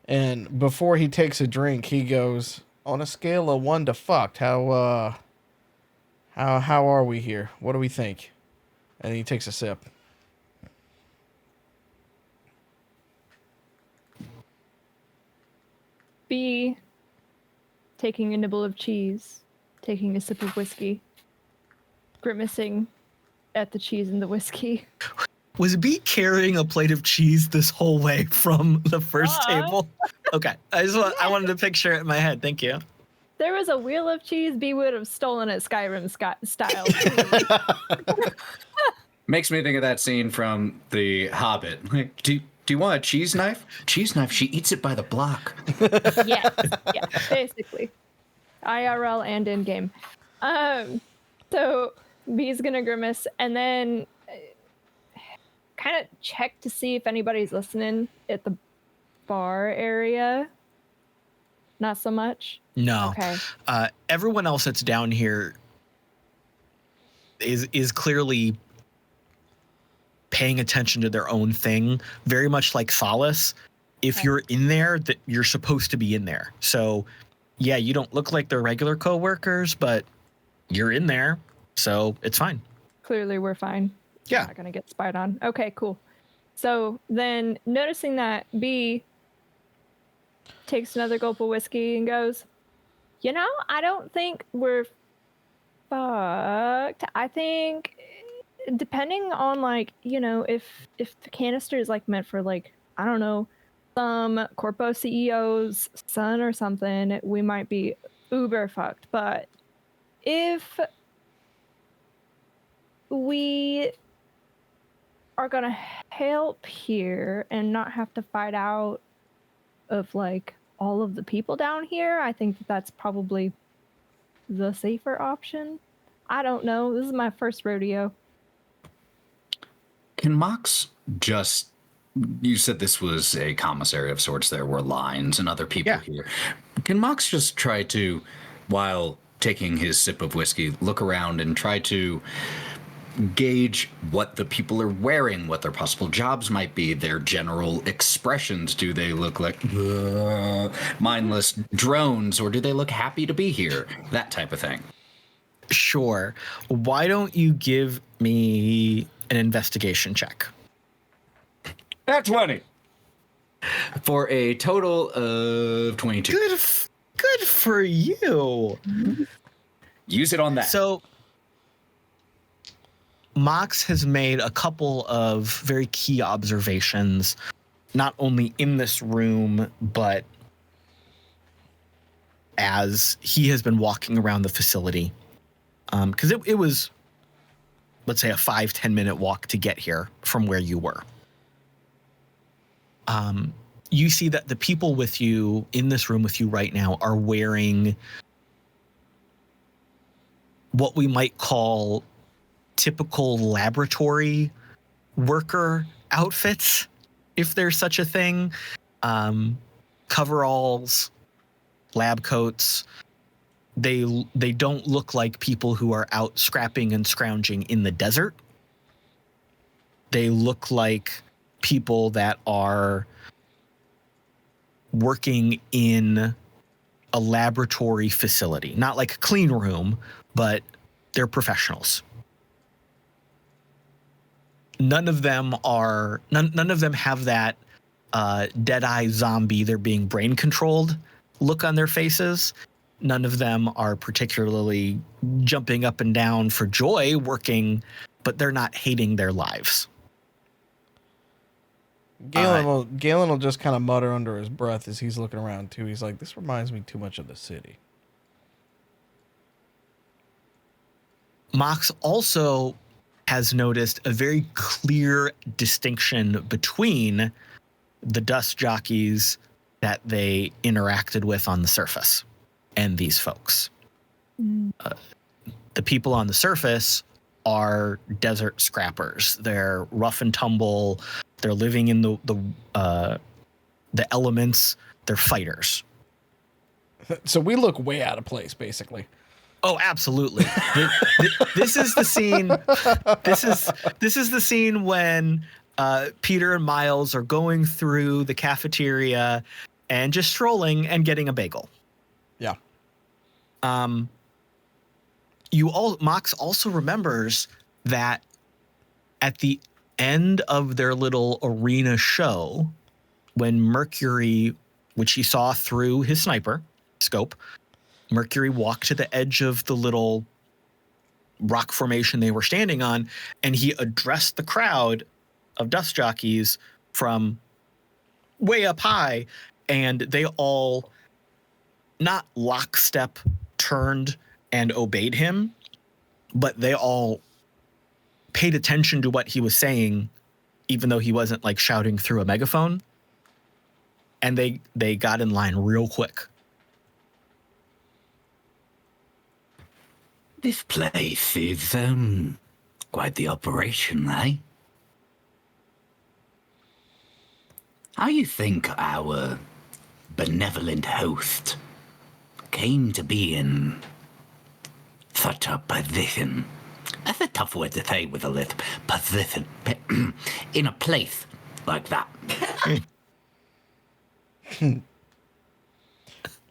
And before he takes a drink, he goes, on a scale of 1 to fucked, how are we here? What do we think? And he takes a sip. B, taking a nibble of cheese, taking a sip of whiskey, grimacing at the cheese and the whiskey. Was B carrying a plate of cheese this whole way from the first table? Okay. I wanted to picture it in my head. Thank you. There was a wheel of cheese. B would have stolen it Skyrim style. Makes me think of that scene from The Hobbit. Like, do you want a cheese knife? Cheese knife, she eats it by the block. Yeah, basically. IRL and in-game. So B's gonna grimace and then kind of check to see if anybody's listening at the bar area. Not so much? No. Okay. Everyone else that's down here is clearly paying attention to their own thing, very much like Solace. If you're in there, that you're supposed to be in there. So, yeah, you don't look like they're regular coworkers, but you're in there, so it's fine. Clearly, we're fine. Yeah. Not gonna get spied on. Okay, cool. So then, noticing that, B takes another gulp of whiskey and goes, I don't think we're fucked. I think, depending on if the canister is meant for I don't know, some corpo CEO's son or something, we might be uber fucked. But if we are gonna help here and not have to fight out of all of the people down here, I think that's probably the safer option. I don't know. This is my first rodeo. Can Mox just... You said this was a commissary of sorts. There were lines and other people here. Can Mox just try to, while taking his sip of whiskey, look around and try to gauge what the people are wearing, what their possible jobs might be, their general expressions? Do they look like mindless drones, or do they look happy to be here? That type of thing. Sure. Why don't you give me an investigation check? That's 20. For a total of 22. Good for you. Use it on that. So Mox has made a couple of very key observations not only in this room, but as he has been walking around the facility. Because it was, let's say, a 5-10 minute walk to get here from where you were. You see that the people with you in this room with you right now are wearing what we might call typical laboratory worker outfits, if there's such a thing. Coveralls, lab coats. They don't look like people who are out scrapping and scrounging in the desert. They look like people that are working in a laboratory facility, not like a clean room, but they're professionals. None of them have that dead-eye zombie, they're being brain controlled look on their faces. None of them are particularly jumping up and down for joy working, but they're not hating their lives. Galen will just kind of mutter under his breath as he's looking around too. He's like, "This reminds me too much of the city." Mox also has noticed a very clear distinction between the dust jockeys that they interacted with on the surface and these folks. The people on the surface are desert scrappers. They're rough and tumble. They're living in the elements. They're fighters. So we look way out of place, basically. Oh, absolutely. This is the scene. This is the scene when Peter and Miles are going through the cafeteria and just strolling and getting a bagel. Yeah. Mox also remembers that at the end of their little arena show, when Mercury, which he saw through his sniper scope, Mercury walked to the edge of the little rock formation they were standing on, and he addressed the crowd of dust jockeys from way up high, and they all, not lockstep, turned and obeyed him, but they all paid attention to what he was saying, even though he wasn't like shouting through a megaphone, and they got in line real quick. This place is, quite the operation, eh? How you think our benevolent host came to be in such a position? That's a tough word to say with a lisp. Position. In a place like that.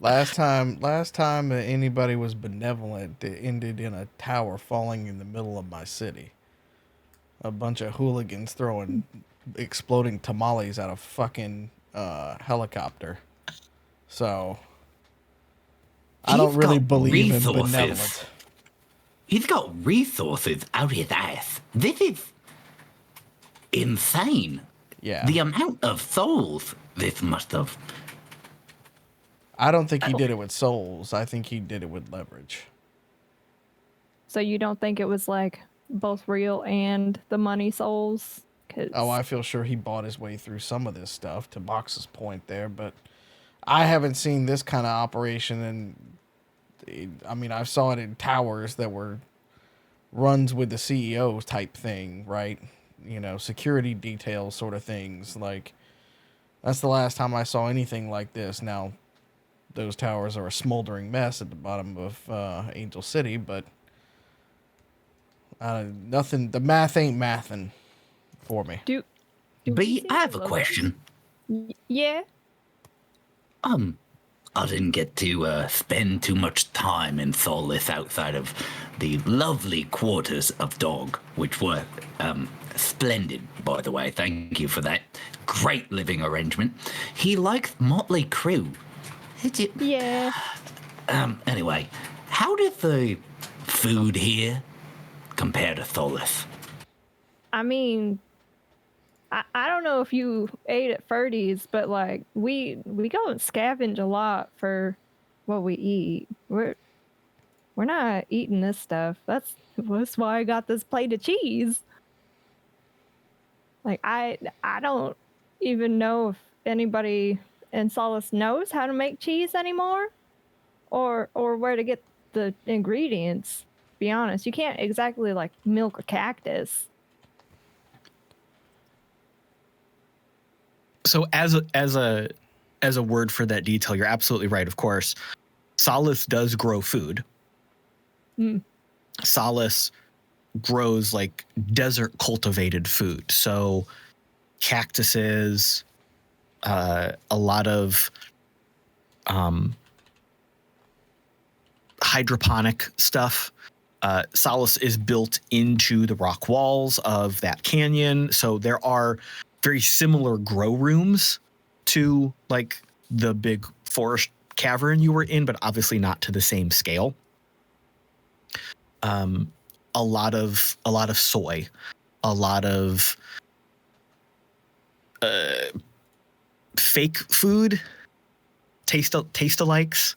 Last time anybody was benevolent, it ended in a tower falling in the middle of my city. A bunch of hooligans throwing exploding tamales out of fucking helicopter. So I don't really believe in benevolence. He's got resources out his ass. This is insane. Yeah. The amount of souls this must have. I don't think he did it with souls. I think he did it with leverage. So you don't think it was like both real and the money souls? Oh, I feel sure he bought his way through some of this stuff, to Box's point there, but I haven't seen this kind of operation, and I mean, I saw it in towers that were runs with the CEO type thing, right? You know, security details sort of things. Like, that's the last time I saw anything like this. Now, those towers are a smoldering mess at the bottom of Angel City, but nothing. The math ain't mathin' for me. B, I have a question. Yeah. I didn't get to spend too much time in Solace outside of the lovely quarters of Dog, which were splendid, by the way. Thank you for that. Great living arrangement. He likes Motley Crue. Yeah. Anyway, how does the food here compare to Solace? I mean, I don't know if you ate at Ferdy's, but like we go and scavenge a lot for what we eat. We're not eating this stuff. That's why I got this plate of cheese. Like I don't even know if anybody in Solace knows how to make cheese anymore, or where to get the ingredients. To be honest, you can't exactly like milk a cactus. So as a word for that detail, you're absolutely right. Of course, Solace does grow food. Solace grows like desert cultivated food. So cactuses, a lot of hydroponic stuff. Solace is built into the rock walls of that canyon. So there are very similar grow rooms to like the big forest cavern you were in, but obviously not to the same scale. A lot of soy, a lot of fake food, taste alikes.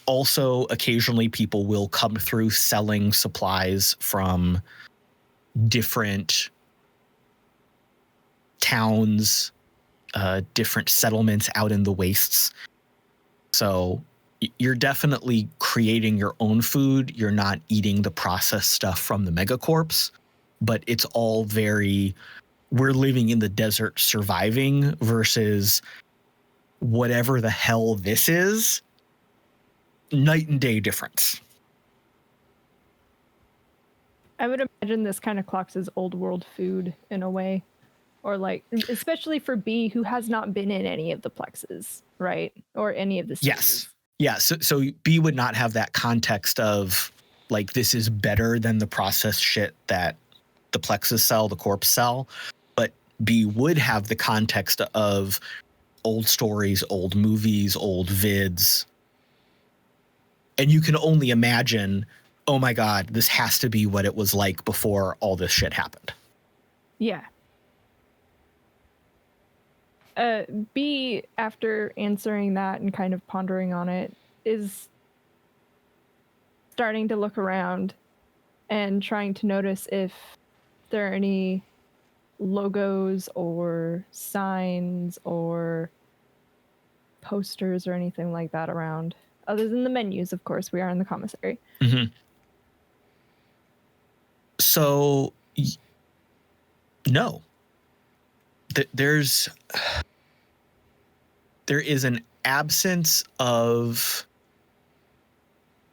Also, occasionally people will come through selling supplies from different towns, different settlements out in the wastes. So you're definitely creating your own food. You're not eating the processed stuff from the megacorps, but it's all very, we're living in the desert surviving versus whatever the hell this is. Night and day difference. I would imagine this kind of clocks as old world food in a way, or like, especially for B, who has not been in any of the plexes, right? Or any of the cities. Yes. Yeah. So B would not have that context of like, this is better than the processed shit that the plexes sell, the corpse sell. But B would have the context of old stories, old movies, old vids. And you can only imagine, oh my God, this has to be what it was like before all this shit happened. Yeah. B, after answering that and kind of pondering on it, is starting to look around and trying to notice if there are any logos or signs or posters or anything like that around. Other than the menus, of course, we are in the commissary. Mm-hmm. So, no. There is an absence of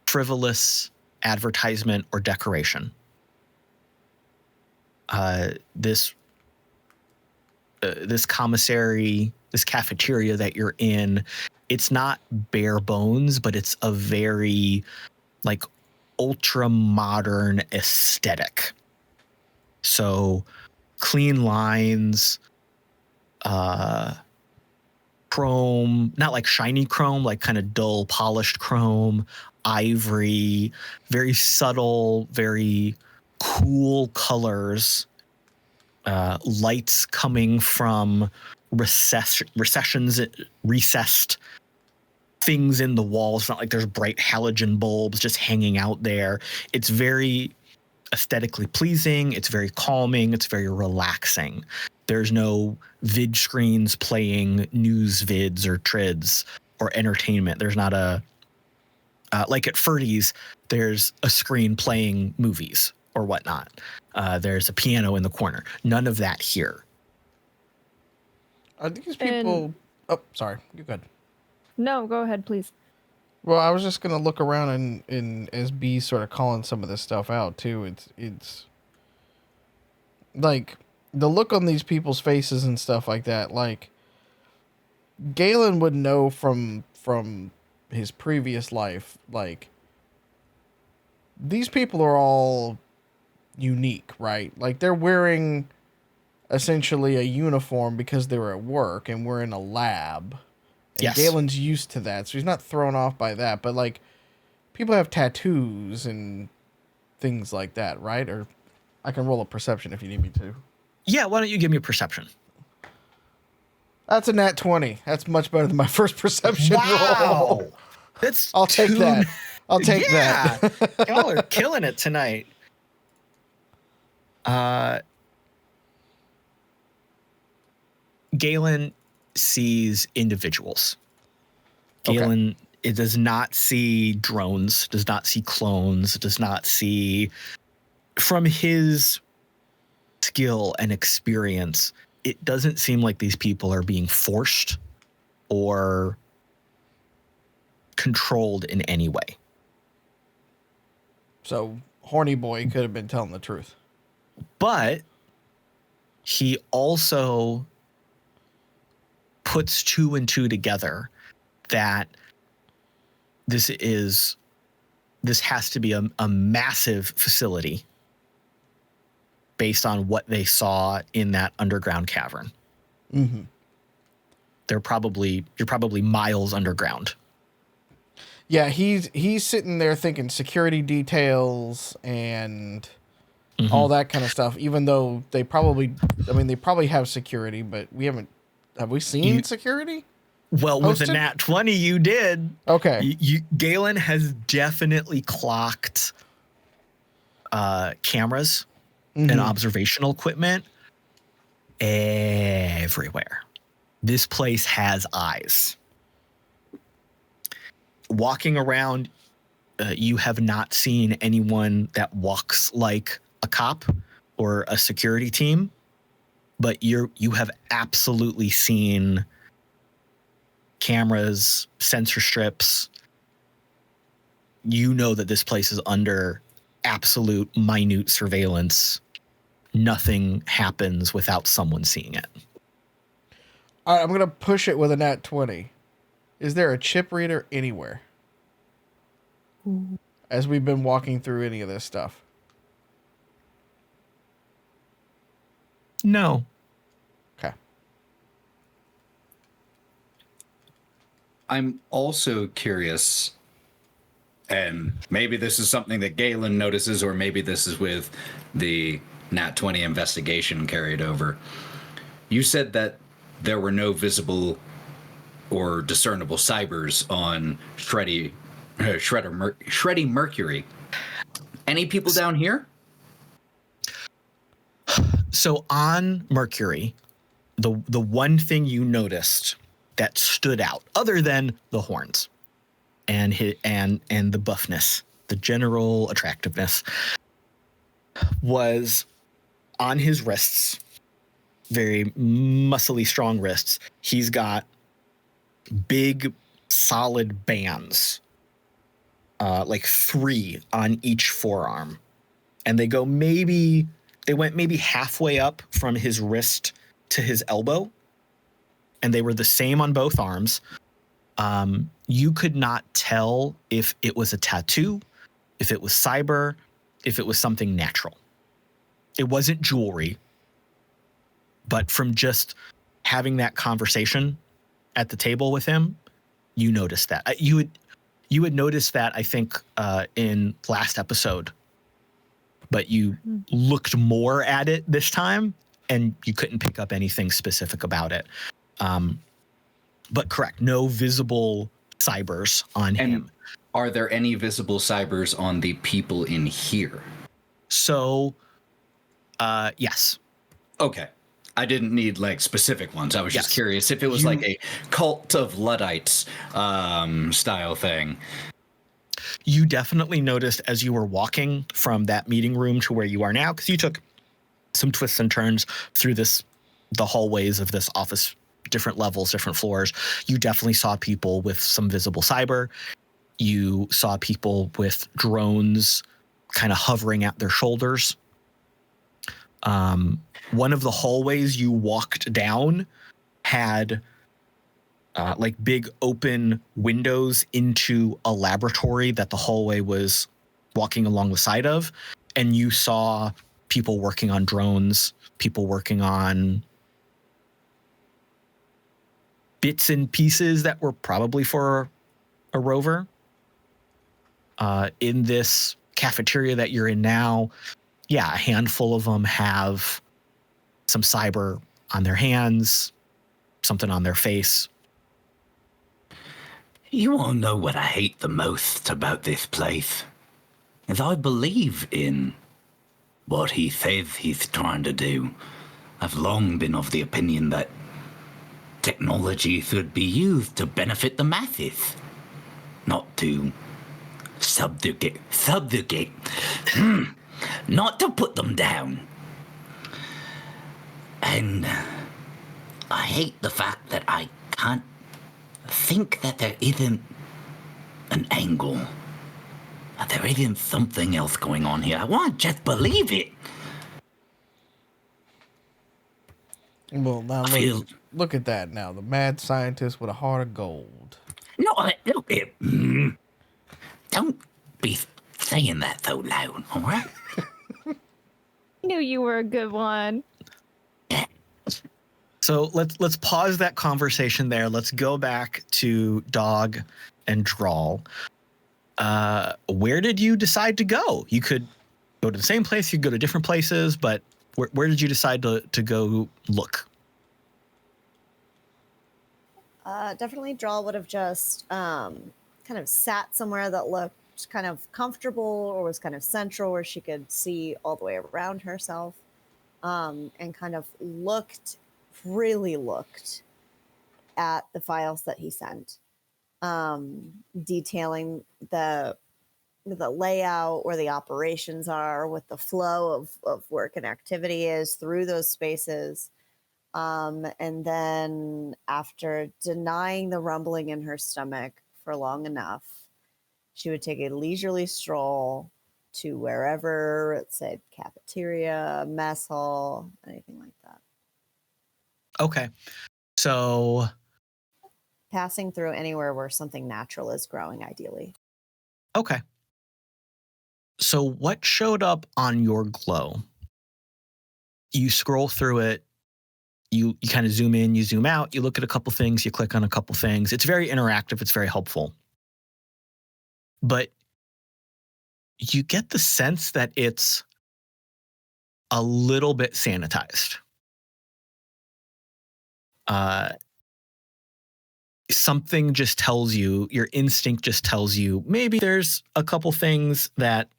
frivolous advertisement or decoration. This commissary, this cafeteria that you're in, it's not bare bones, but it's a very like ultra modern aesthetic. So clean lines, chrome, not like shiny chrome, like kind of dull polished chrome, ivory, very subtle, very cool colors, lights coming from recessed things in the walls. Not like there's bright halogen bulbs just hanging out there. It's very aesthetically pleasing. It's very calming. It's very relaxing. There's no vid screens playing news vids or trids or entertainment. There's not a like at Ferdy's, there's a screen playing movies or whatnot. There's a piano in the corner. None of that here. Are these people... Oh, sorry. You're good. No, go ahead, please. Well, I was just going to look around and as B sort of calling some of this stuff out, too. It's like the look on these people's faces and stuff like that. Like, Galen would know from his previous life, like, these people are all unique, right? Like, they're wearing essentially a uniform because they're at work and we're in a lab. And yes. Galen's used to that, so he's not thrown off by that. But, like, people have tattoos and things like that, right? Or I can roll a perception if you need me to. Yeah, why don't you give me a perception? That's a nat 20. That's much better than my first perception roll. That's I'll take that. I'll take that. Y'all are killing it tonight. Galen sees individuals. Galen it does not see drones, does not see clones, does not see, from his skill and experience, it doesn't seem like these people are being forced or controlled in any way. So Horny Boy could have been telling the truth. But he also puts 2 and 2 together that this has to be a massive facility based on what they saw in that underground cavern. Mm-hmm. You're probably miles underground. Yeah, he's sitting there thinking security details and all that kind of stuff, even though they probably have security, but have we seen security? Well, posted? With the nat 20, you did. Okay. Galen has definitely clocked cameras and observational equipment everywhere. This place has eyes. Walking around, you have not seen anyone that walks like a cop or a security team, but you have absolutely seen cameras, sensor strips. You know that this place is under absolute minute surveillance. Nothing happens without someone seeing it. All right, I'm going to push it with a nat 20. Is there a chip reader anywhere? As we've been walking through any of this stuff. No. Okay. I'm also curious, and maybe this is something that Galen notices, or maybe this is with the Nat 20 investigation carried over. You said that there were no visible or discernible cybers on Shreddy Mercury. Any people down here? So on Mercury, the one thing you noticed that stood out, other than the horns and the buffness, the general attractiveness, was on his wrists, very muscly, strong wrists. He's got big, solid bands, like 3 on each forearm, and they went maybe halfway up from his wrist to his elbow, and they were the same on both arms. You could not tell if it was a tattoo, if it was cyber, if it was something natural. It wasn't jewelry, but from just having that conversation at the table with him, you noticed that. You had noticed that, I think, in last episode, but you looked more at it this time, and you couldn't pick up anything specific about it. But correct, no visible cybers on him. Are there any visible cybers on the people in here? So, yes. Okay. I didn't need like specific ones. I was just curious if it was like a cult of Luddites style thing. You definitely noticed as you were walking from that meeting room to where you are now, because you took some twists and turns through the hallways of this office, different levels, different floors. You definitely saw people with some visible cyber. You saw people with drones kind of hovering at their shoulders. One of the hallways you walked down had like big open windows into a laboratory that the hallway was walking along the side of. And you saw people working on drones, people working on bits and pieces that were probably for a rover. In this cafeteria that you're in now, a handful of them have some cyber on their hands, something on their face. You all know what I hate the most about this place, is I believe in what he says he's trying to do. I've long been of the opinion that technology should be used to benefit the masses, not to subjugate, not to put them down. And I hate the fact that I can't think that there isn't an angle, that there isn't something else going on here. I want to just believe it. Well, now look at that now. The mad scientist with a heart of gold. No, look, don't be saying that so loud, all right? Knew you were a good one. So let's pause that conversation there. Let's go back to Dog and Drall. Where did you decide to go? You could go to the same place, you could go to different places, but where did you decide to go look? Definitely Drall would have just kind of sat somewhere that looked kind of comfortable or was kind of central where she could see all the way around herself, and kind of really looked at the files that he sent, detailing the layout, where the operations are, what the flow of work and activity is through those spaces. And then after denying the rumbling in her stomach for long enough, she would take a leisurely stroll to wherever it said cafeteria, mess hall, anything like that. Okay. So Passing through anywhere where something natural is growing, ideally. okay. So what showed up on your glow? You scroll through it, you kind of zoom in, you zoom out, you look at a couple things, you click on a couple things. It's very interactive, it's very helpful. But you get the sense that it's a little bit sanitized. Something just tells you, your instinct just tells you, maybe there's a couple things that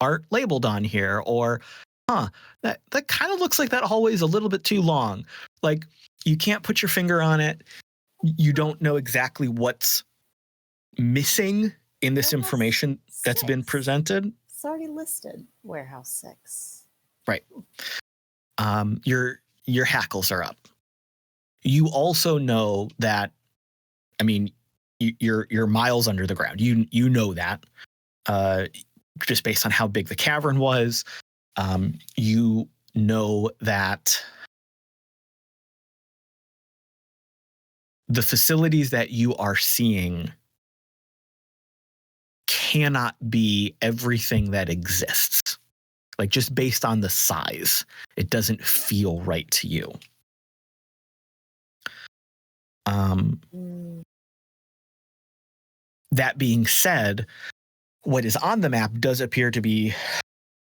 aren't labeled on here, or that kind of looks like that hallway is a little bit too long. Like, you can't put your finger on it. You don't know exactly what's missing in this information that's been presented. It's already listed, Warehouse 6. Right. Your hackles are up. You also know that, I mean, you're miles under the ground. You know that, just based on how big the cavern was. You know that the facilities that you are seeing cannot be everything that exists. Like, just based on the size, it doesn't feel right to you. That being said, what is on the map does appear to be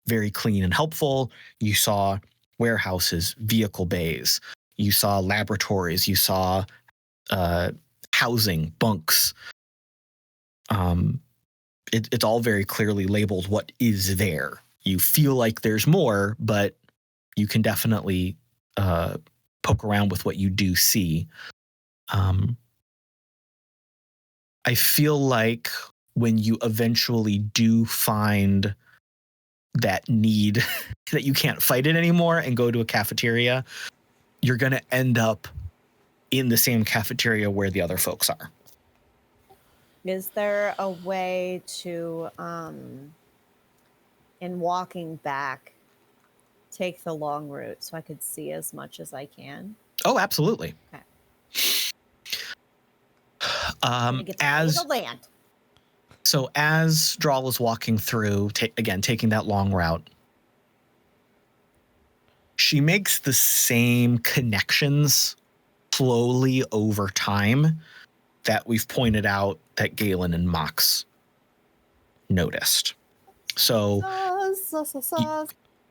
very clean and helpful. You saw warehouses, vehicle bays, you saw laboratories, you saw housing, bunks. It's all very clearly labeled what is there. You feel like there's more, but you can definitely poke around with what you do see. I feel like when you eventually do find that need that you can't fight it anymore and go to a cafeteria, you're going to end up in the same cafeteria where the other folks are. Is there a way to, in walking back, take the long route so I could see as much as I can? Oh, absolutely. Okay. So as Drall was walking through, taking that long route, she makes the same connections slowly over time that we've pointed out that Galen and Mox noticed. So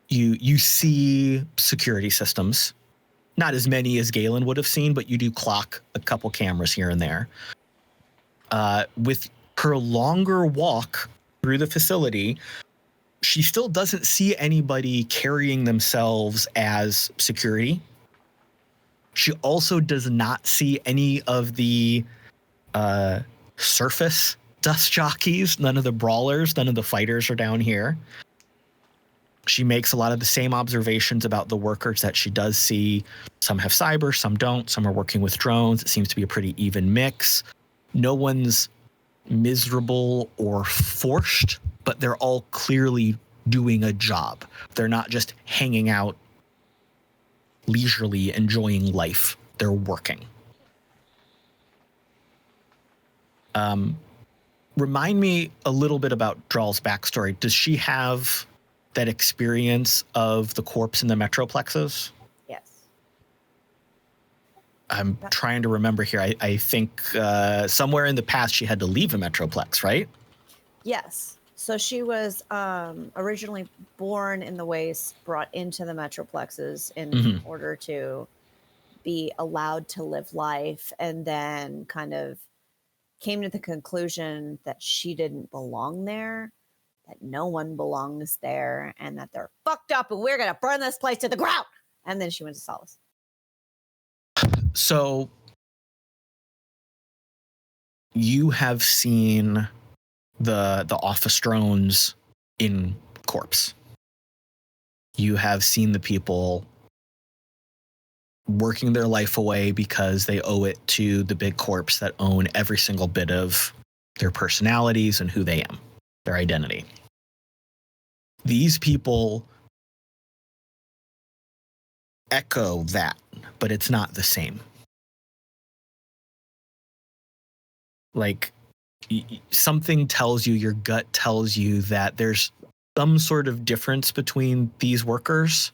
you see security systems not as many as Galen would have seen, but you do clock a couple cameras here and there. With her longer walk through the facility, she still doesn't see anybody carrying themselves as security. She also does not see any of the surface dust jockeys, none of the brawlers, none of the fighters are down here. She makes a lot of the same observations about the workers that she does see. Some have cyber, some don't. Some are working with drones. It seems to be a pretty even mix. No one's miserable or forced, but they're all clearly doing a job. They're not just hanging out leisurely, enjoying life. They're working. Remind me a little bit about Drall's backstory. Does she have that experience of the corpse in the Metroplexes? Yes. I'm trying to remember here. I think somewhere in the past she had to leave a Metroplex, right? Yes. So she was originally born in the waste, brought into the Metroplexes in order to be allowed to live life, and then kind of came to the conclusion that she didn't belong there, that no one belongs there, and that they're fucked up and we're going to burn this place to the ground. And then she went to Solace. So you have seen the office drones in corpse. You have seen the people working their life away because they owe it to the big corps that own every single bit of their personalities and who they am, their identity. These people echo that, but it's not the same. Like, something tells you, your gut tells you that there's some sort of difference between these workers.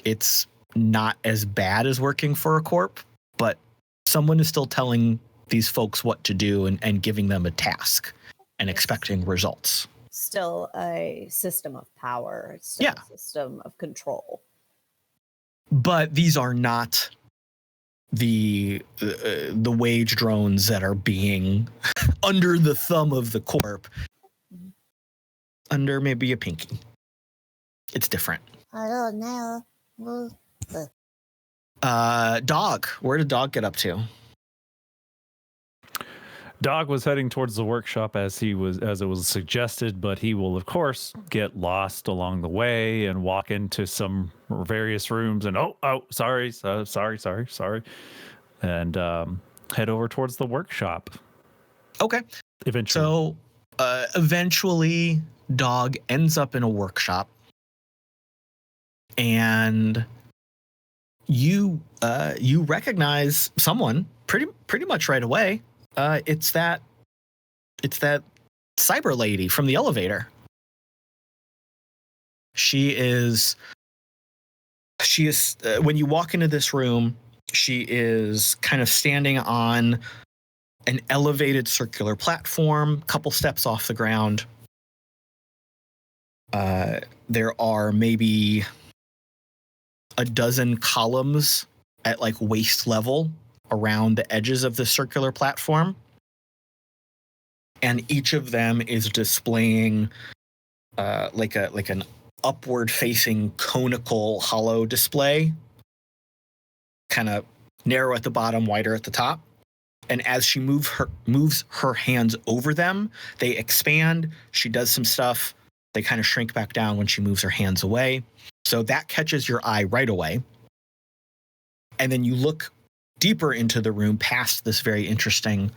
It's not as bad as working for a corp, but someone is still telling these folks what to do and giving them a task and expecting results. Still a system of power. It's still a system of control. But these are not the wage drones that are being under the thumb of the corp, under maybe a pinky. It's different. I don't know. Dog. Where did Dog get up to? Dog was heading towards the workshop as it was suggested, but he will of course get lost along the way and walk into some various rooms and sorry, and head over towards the workshop. Okay. Eventually. So eventually Dog ends up in a workshop, and you recognize someone pretty much right away. It's that cyber lady from the elevator. She is when you walk into this room, she is kind of standing on an elevated circular platform, couple steps off the ground. There are maybe a dozen columns at like waist level around the edges of the circular platform. And each of them is displaying like an upward facing conical hollow display, kind of narrow at the bottom, wider at the top. And as she moves her hands over them, they expand. She does some stuff. They kind of shrink back down when she moves her hands away. So that catches your eye right away. And then you look deeper into the room past this very interesting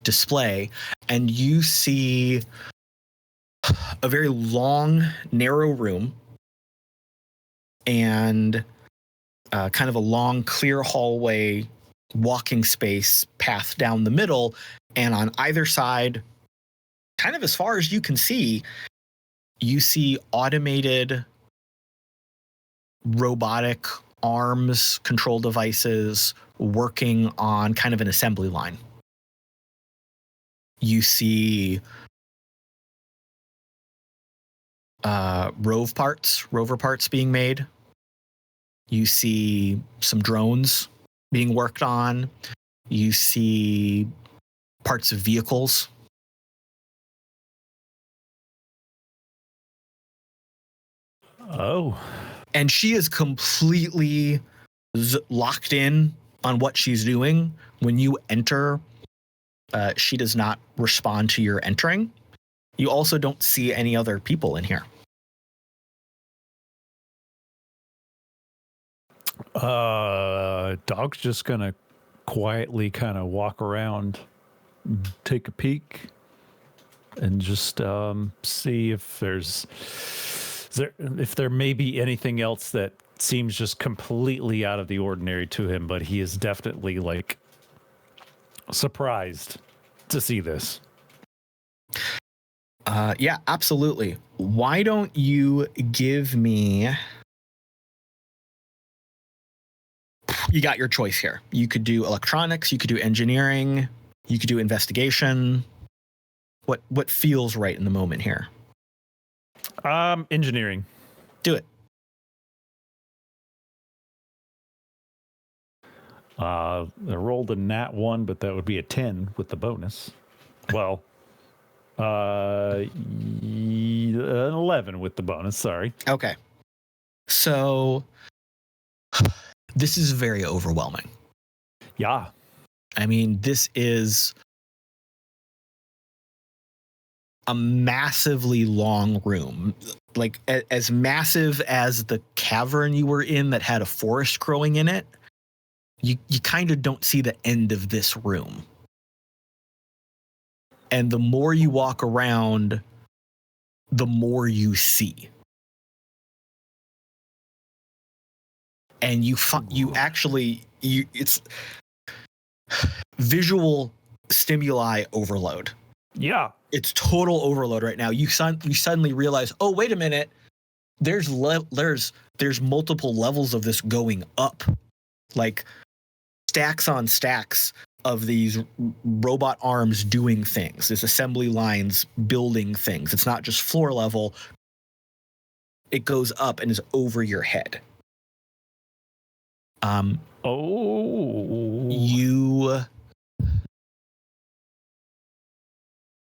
display, and you see a very long, narrow room and kind of a long, clear hallway, walking space path down the middle. And on either side, kind of as far as you can see, you see automated robotic arms, control devices working on kind of an assembly line. You see rover parts being made You see some drones being worked on. You see parts of vehicles. Oh. And she is completely locked in on what she's doing. When you enter, she does not respond to your entering. You also don't see any other people in here. Dog's just gonna quietly kind of walk around, take a peek, and just see if there may be anything else that seems just completely out of the ordinary to him, but he is definitely like surprised to see this. Yeah, absolutely. Why don't you give me... You got your choice here. You could do electronics, you could do engineering, you could do investigation. What feels right in the moment here? Engineering. Do it. I rolled a nat 1, but that would be a 10 with the bonus. Well, an 11 with the bonus, sorry. Okay. So this is very overwhelming. Yeah. I mean, this is a massively long room, like as massive as the cavern you were in that had a forest growing in it. You kind of don't see the end of this room. And the more you walk around, the more you see. And it's visual stimuli overload. Yeah. It's total overload right now. You suddenly realize, oh, wait a minute. There's multiple levels of this going up, like stacks on stacks of these robot arms doing things. There's assembly lines building things. It's not just floor level. It goes up and is over your head.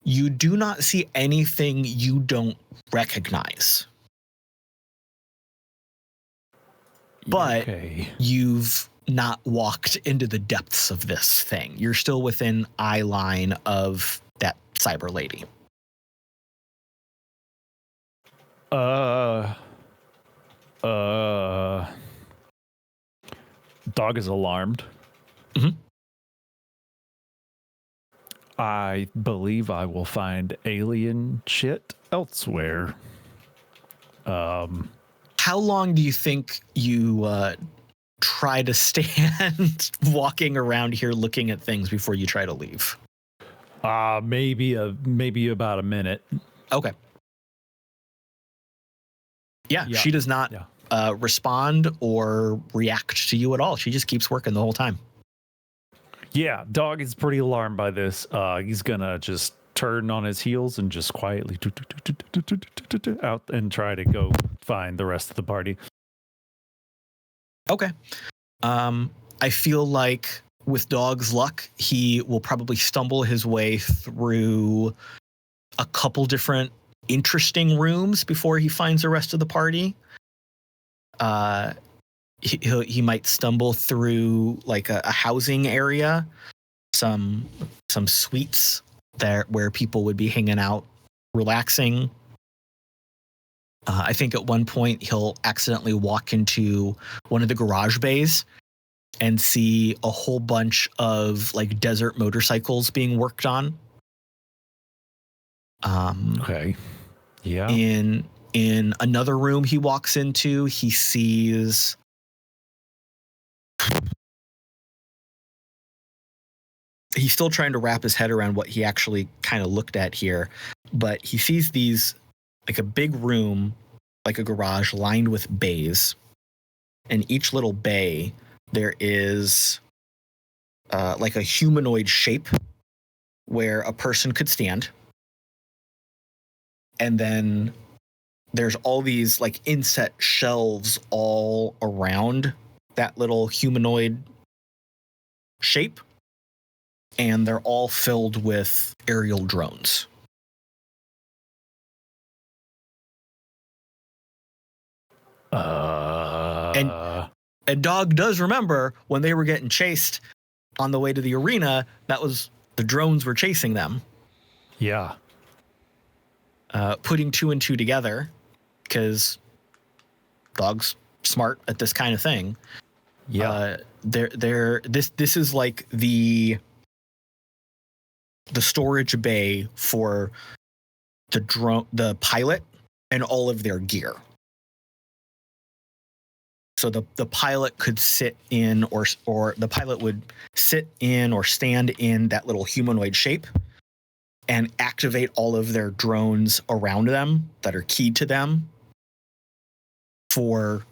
You do not see anything you don't recognize. But you've not walked into the depths of this thing. You're still within eye line of that cyber lady. Dog is alarmed. Mm-hmm. I believe I will find alien shit elsewhere. How long do you think you try to stand walking around here looking at things before you try to leave? Maybe about a minute. Okay. Yeah, she does not respond or react to you at all. She just keeps working the whole time. Yeah, Dog is pretty alarmed by this. He's gonna just turn on his heels and just quietly out and try to go find the rest of the party. Okay. I feel like with Dog's luck, he will probably stumble his way through a couple different interesting rooms before he finds the rest of the party. He might stumble through like a housing area, some suites there where people would be hanging out, relaxing. I think at one point he'll accidentally walk into one of the garage bays and see a whole bunch of like desert motorcycles being worked on. Okay. Yeah. In another room he walks into, he sees he's still trying to wrap his head around what he actually kind of looked at here, but he sees these like a big room, like a garage lined with bays. In each little bay, there is like a humanoid shape where a person could stand. And then there's all these like inset shelves all around that little humanoid shape, and they're all filled with aerial drones. And Dog does remember when they were getting chased on the way to the arena, that was the drones were chasing them. Yeah. Putting 2 and 2 together, because Dog's smart at this kind of thing. Yeah. This is like the storage bay for the pilot and all of their gear. So the pilot could sit in or the pilot would sit in or stand in that little humanoid shape and activate all of their drones around them that are keyed to them for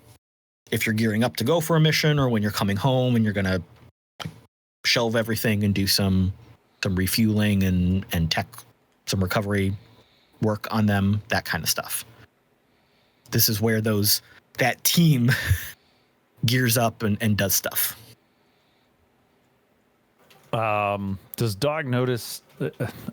if you're gearing up to go for a mission or when you're coming home and you're going to shelve everything and do some refueling and tech, some recovery work on them, that kind of stuff. This is where that team gears up and does stuff. Does Dog notice,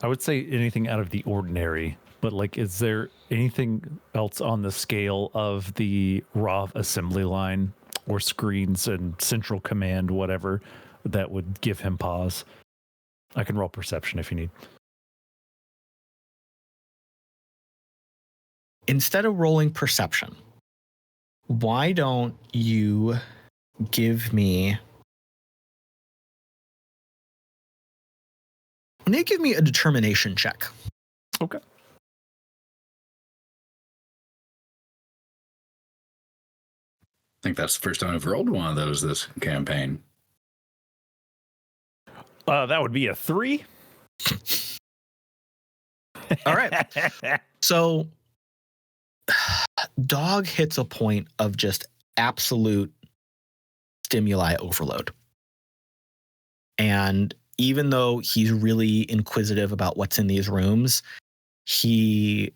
I would say anything out of the ordinary, but like, is there anything else on the scale of the ROV assembly line or screens and central command, whatever, that would give him pause? I can roll perception if you need. Instead of rolling perception, why don't you give me a determination check? Okay. I think that's the first time I've rolled one of those this campaign. That would be a 3. All right. So Dog hits a point of just absolute stimuli overload. And even though he's really inquisitive about what's in these rooms, he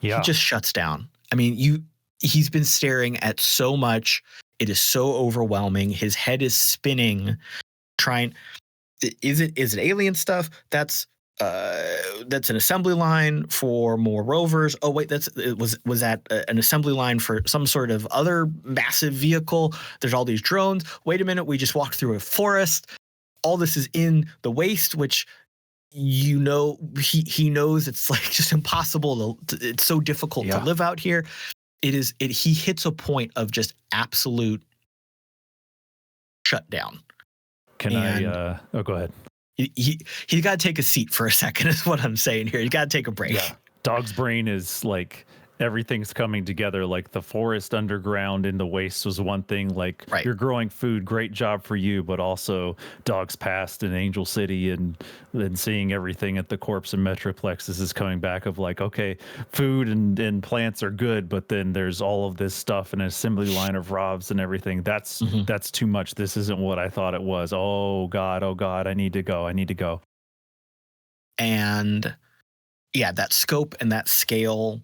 just shuts down. I mean, he's been staring at so much. It is so overwhelming. His head is spinning, trying. Is it alien stuff? That's an assembly line for more rovers. Oh wait, was that an assembly line for some sort of other massive vehicle? There's all these drones. Wait a minute, we just walked through a forest. All this is in the waste, which he knows it's like just impossible it's so difficult to live out here. He hits a point of just absolute shutdown. Go ahead. He's got to take a seat for a second is what I'm saying here. You got to take a break. Yeah. Dog's brain is like everything's coming together. Like the forest underground in the waste was one thing. Like you're growing food, great job for you, but also Dog's past in Angel City and then seeing everything at the Corpse and Metroplexes is coming back of like, okay, food and plants are good, but then there's all of this stuff and an assembly line of ROVs and everything. That's too much. This isn't what I thought it was. Oh God, I need to go. And yeah, that scope and that scale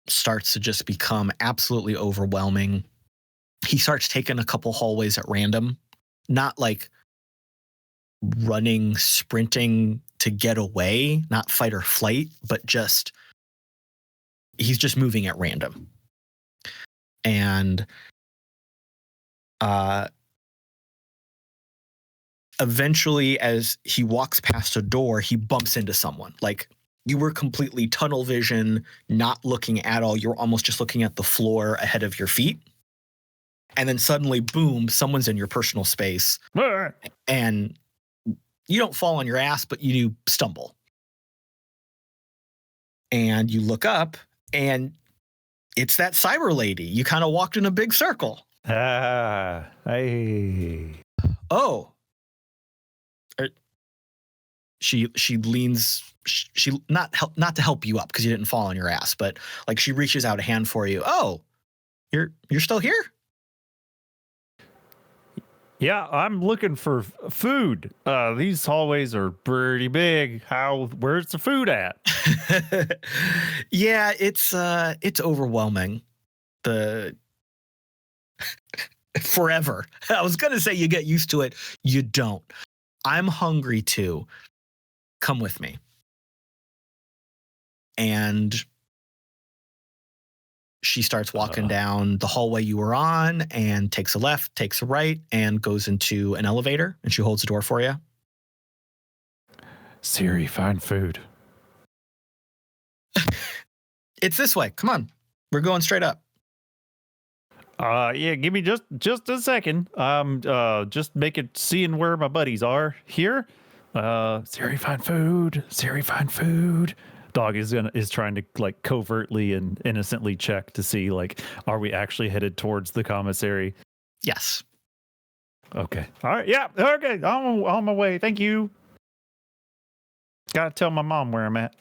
starts to just become absolutely overwhelming. He starts taking a couple hallways at random, not like running, sprinting to get away, not fight or flight, but he's just moving at random. And eventually, as he walks past a door, he bumps into someone. Like, you were completely tunnel vision, not looking at all. You're almost just looking at the floor ahead of your feet. And then suddenly, boom, someone's in your personal space. And you don't fall on your ass, but you do stumble. And you look up, and it's that cyber lady. You kind of walked in a big circle. Hey. Oh. She leans, she not to help you up because you didn't fall on your ass, but like she reaches out a hand for you. Oh, you're still here? Yeah, I'm looking for food. These hallways are pretty big. Where's the food at? Yeah, it's overwhelming. The forever. I was gonna say you get used to it. You don't. I'm hungry too. Come with me. And she starts walking down the hallway you were on and takes a left, takes a right, and goes into an elevator, and she holds the door for you. Siri, find food. It's this way. Come on. We're going straight up. Yeah, give me just a second. Just seeing where my buddies are here. Siri, find food. Siri, find food. Dog is trying to like covertly and innocently check to see like, are we actually headed towards the commissary? Yes. Okay. All right. Yeah. Okay. I'm on my way. Thank you. Gotta tell my mom where I'm at.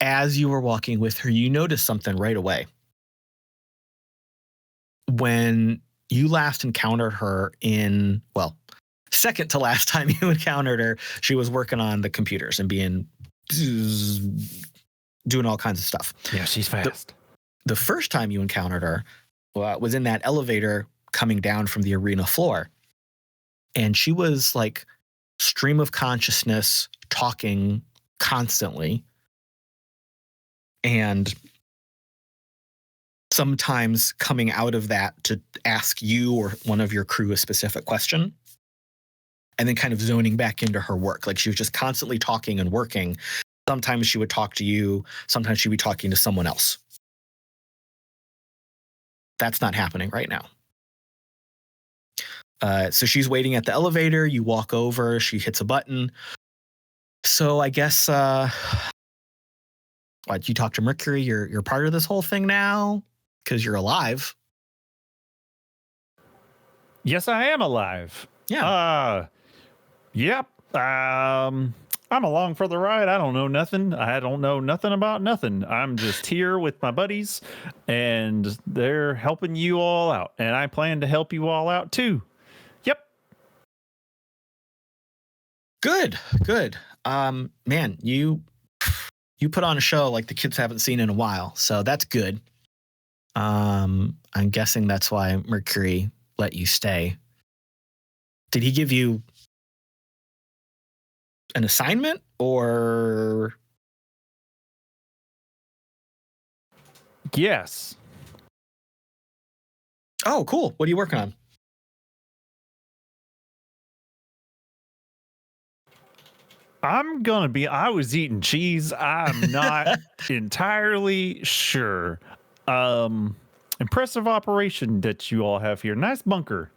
As you were walking with her, you noticed something right away. When you last encountered her second to last time you encountered her, she was working on the computers and doing all kinds of stuff. Yeah, she's fast. The first time you encountered her was in that elevator coming down from the arena floor. And she was like stream of consciousness, talking constantly. And sometimes coming out of that to ask you or one of your crew a specific question, and then kind of zoning back into her work. Like she was just constantly talking and working. Sometimes she would talk to you. Sometimes she'd be talking to someone else. That's not happening right now. So she's waiting at the elevator. You walk over. She hits a button. So I guess you talk to Mercury. You're part of this whole thing now because you're alive. Yes, I am alive. Yeah. Yep. I'm along for the ride. I don't know nothing. I don't know nothing about nothing. I'm just here with my buddies, and they're helping you all out, and I plan to help you all out too. Yep. Good. Man, you put on a show like the kids haven't seen in a while, so that's good. I'm guessing that's why Mercury let you stay. Did he give you an assignment or? Yes. Oh, cool. What are you working on? I was eating cheese. I'm not entirely sure. Impressive operation that you all have here. Nice bunker.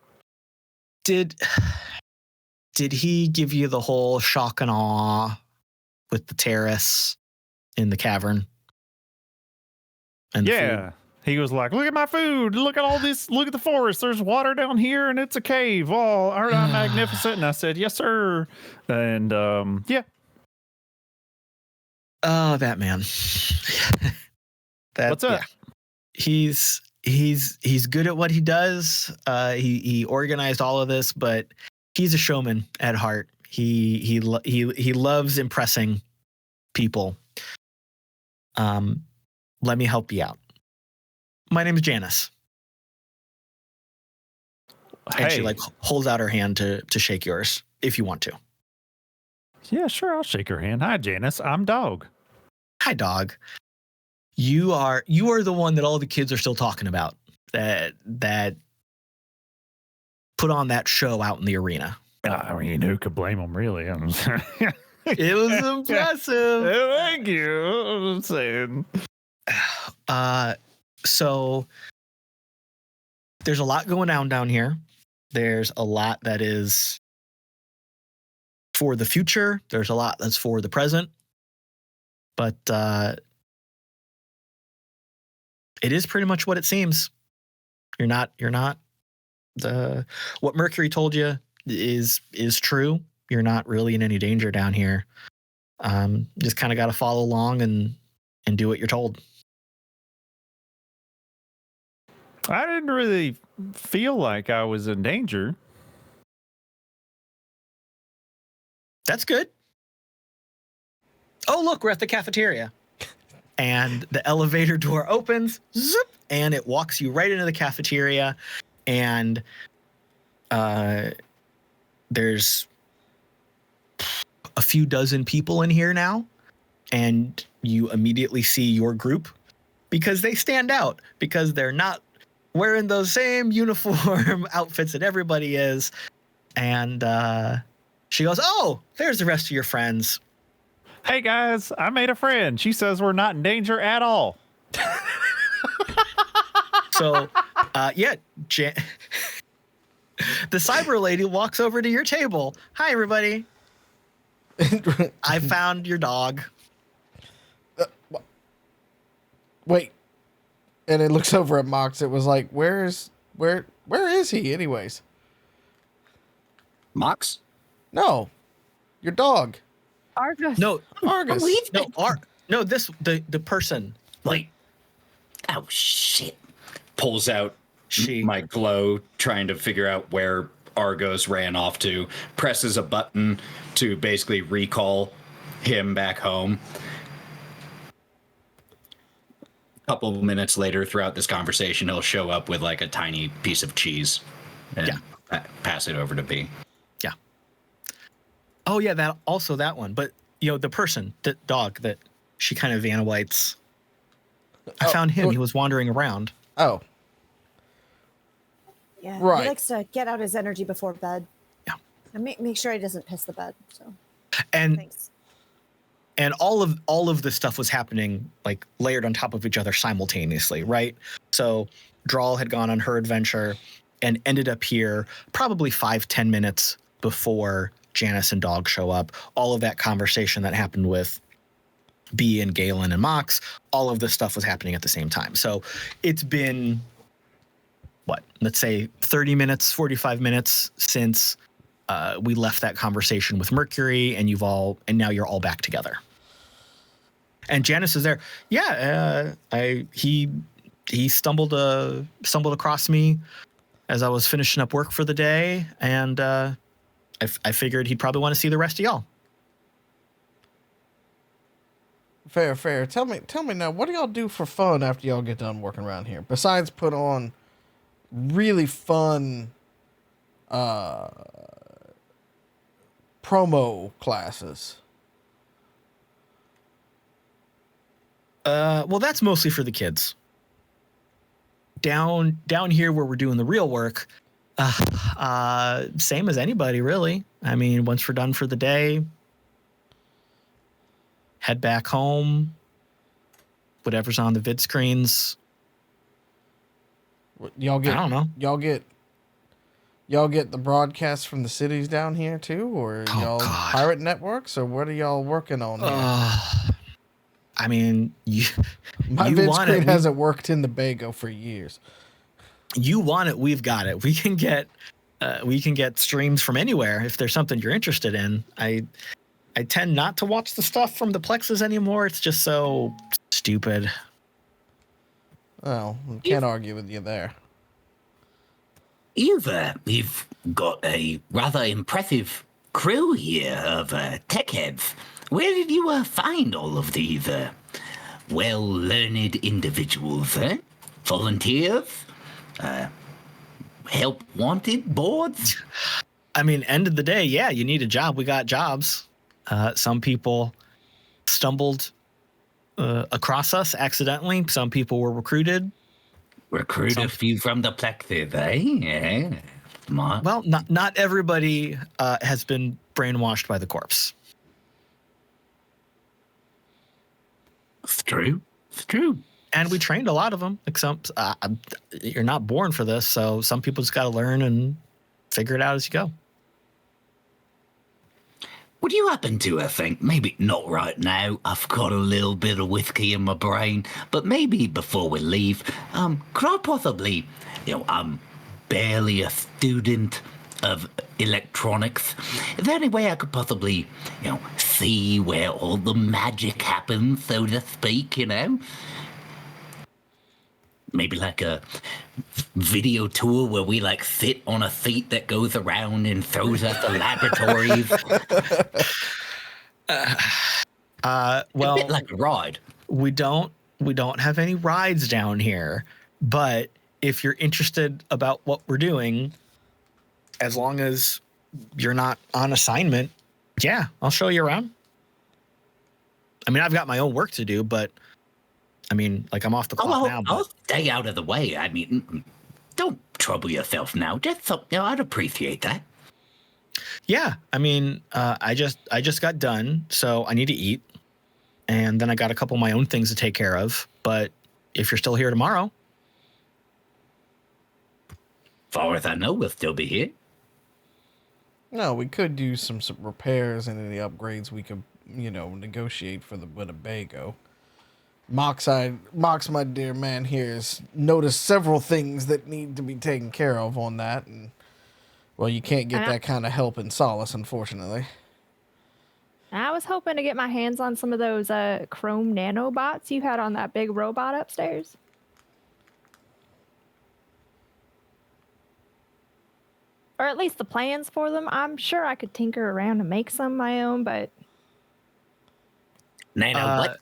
Did he give you the whole shock and awe with the terrace in the cavern? And yeah. He was like, look at my food. Look at all this. Look at the forest. There's water down here and it's a cave. Oh, aren't I magnificent? And I said, yes, sir. And yeah. Oh, that man. What's up? Yeah. He's good at what he does. He organized all of this, but he's a showman at heart. He loves impressing people. Let me help you out. My name is Janice. Hey. And she like holds out her hand to shake yours if you want to. Yeah, sure. I'll shake her hand. Hi, Janice. I'm Dog. Hi, Dog. You are the one that all the kids are still talking about. That put on that show out in the arena. I mean, who could blame them, really? It was impressive. Thank you. I'm saying. So there's a lot going down here. There's a lot that is for the future. There's a lot that's for the present. But it is pretty much what it seems. You're not what Mercury told you is true. You're not really in any danger down here. Just kind of got to follow along and do what you're told. I didn't really feel like I was in danger. That's good. Oh, look, we're at the cafeteria. And the elevator door opens, zoop, and it walks you right into the cafeteria. And there's a few dozen people in here now. And you immediately see your group because they stand out because they're not wearing those same uniform outfits that everybody is. And she goes, "Oh, there's the rest of your friends." Hey guys, I made a friend. She says we're not in danger at all. So, the cyber lady walks over to your table. "Hi, everybody. I found your dog." Wait. And it looks over at Mox. It was like, where is he anyways? Mox? No. Your dog. Argus. No, Argus. The person. Wait. Oh, shit. Pulls out my glow, trying to figure out where Argos ran off to, presses a button to basically recall him back home. A couple of minutes later, throughout this conversation, he'll show up with like a tiny piece of cheese and pass it over to B. Yeah. Oh yeah, that one. But the person, the dog that she kind of Vanna White's. I found him. He was wandering around. Oh. Yeah. Right. He likes to get out his energy before bed. Yeah. And make sure he doesn't piss the bed. So. And thanks. And all of this stuff was happening like layered on top of each other simultaneously, right? So Drall had gone on her adventure and ended up here probably 5-10 minutes before Janice and Dog show up. All of that conversation that happened with B and Galen and Mox, all of this stuff was happening at the same time. So it's been, let's say 30 minutes, 45 minutes since we left that conversation with Mercury, and now you're all back together. And Janice is there. Yeah, he stumbled across me as I was finishing up work for the day, and I figured he'd probably want to see the rest of y'all. Fair. Tell me now, what do y'all do for fun after y'all get done working around here? Besides put on really fun promo classes. Well, that's mostly for the kids. Down here where we're doing the real work, same as anybody, really. I mean, once we're done for the day, head back home, whatever's on the vid screens. Y'all get, I don't know. Y'all get the broadcasts from the cities down here too, or y'all pirate networks, or what are y'all working on here? I mean, my vid screen hasn't worked in the Bago for years. You want it, we've got it. We can get streams from anywhere if there's something you're interested in. I tend not to watch the stuff from the Plexes anymore. It's just so stupid. Oh, can't argue with you there. You've got a rather impressive crew here of tech heads. Where did you find all of these well-learned individuals? Volunteers? Help wanted boards? I mean, end of the day, yeah, you need a job. We got jobs. Some people stumbled across us accidentally. Some people were recruited. Recruit a few from the Plexes, eh? Yeah. Smart. Well, not everybody has been brainwashed by the corpse. It's true. It's true. And we trained a lot of them. Like you're not born for this, so some people just got to learn and figure it out as you go. Would you happen to think, maybe not right now, I've got a little bit of whiskey in my brain, but maybe before we leave, could I possibly, I'm barely a student of electronics. Is there any way I could possibly, see where all the magic happens, so to speak, maybe like a video tour where we like sit on a seat that goes around and throws us the laboratories. A Well, bit like a ride. we don't have any rides down here, but if you're interested about what we're doing, as long as you're not on assignment, yeah, I'll show you around. I mean, I've got my own work to do, but I mean, like, I'm off the clock now. I'll But stay out of the way. I mean, don't trouble yourself now. Just I'd appreciate that. yeah, I mean, I just got done, so I need to eat, and then I got a couple of my own things to take care of. But if you're still here tomorrow, Far as I know, we'll still be here. No, we could do some repairs and any upgrades we could, negotiate for the Winnebago. Mox, my dear man here, has noticed several things that need to be taken care of on that, and well, you can't get that kind of help in Solace, unfortunately. I was hoping to get my hands on some of those chrome nanobots you had on that big robot upstairs. Or at least the plans for them. I'm sure I could tinker around and make some of my own, but Nano what?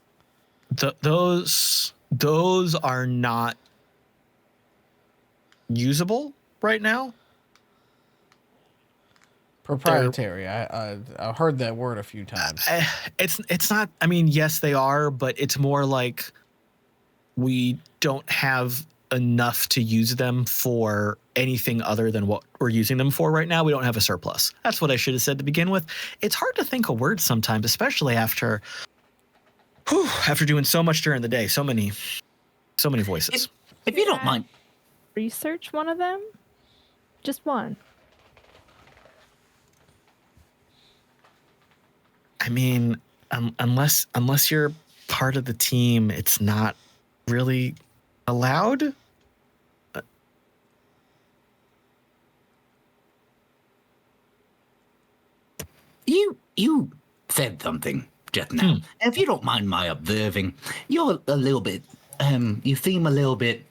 those are not usable right now. Proprietary. I heard that word a few times. It's not. I mean, yes, they are, but it's more like we don't have enough to use them for anything other than what we're using them for right now. We don't have a surplus. That's what I should have said to begin with. It's hard to think of words sometimes, especially after doing so much during the day, so many voices. If you don't mind, research one of them? Just one. I mean, unless you're part of the team, it's not really allowed. You said something just now. If you don't mind my observing, you're a little bit, you seem a little bit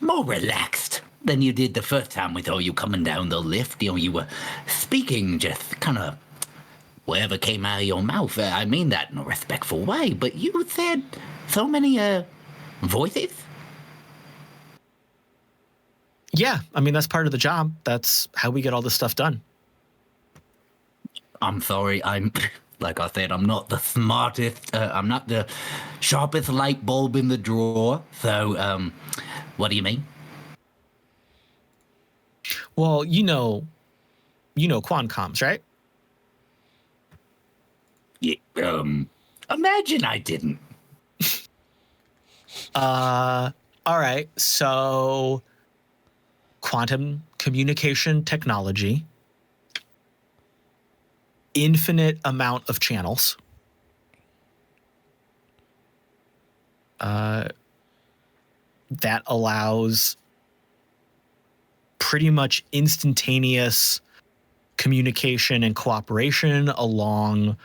more relaxed than you did the first time we saw you coming down the lift. You were speaking just kind of whatever came out of your mouth. I mean that in a respectful way, but you said so many voices. Yeah, I mean, that's part of the job. That's how we get all this stuff done. I'm sorry, like I said, I'm not the smartest, I'm not the sharpest light bulb in the drawer. So, what do you mean? Well, you know Quan Comms, right? Yeah, imagine I didn't. All right. So, quantum communication technology, infinite amount of channels, that allows pretty much instantaneous communication and cooperation along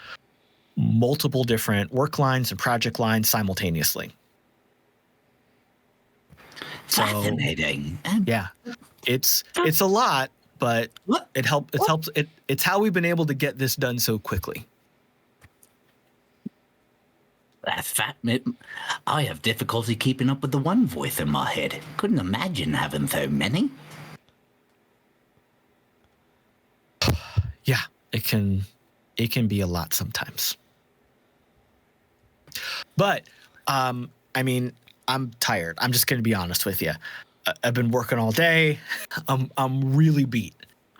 multiple different work lines and project lines simultaneously. Fascinating. Yeah, it's a lot, but it's how we've been able to get this done so quickly. That's fat. I have difficulty keeping up with the one voice in my head. Couldn't imagine having so many. Yeah, it can be a lot sometimes. But I mean, I'm tired. I'm just going to be honest with you. I've been working all day. I'm really beat.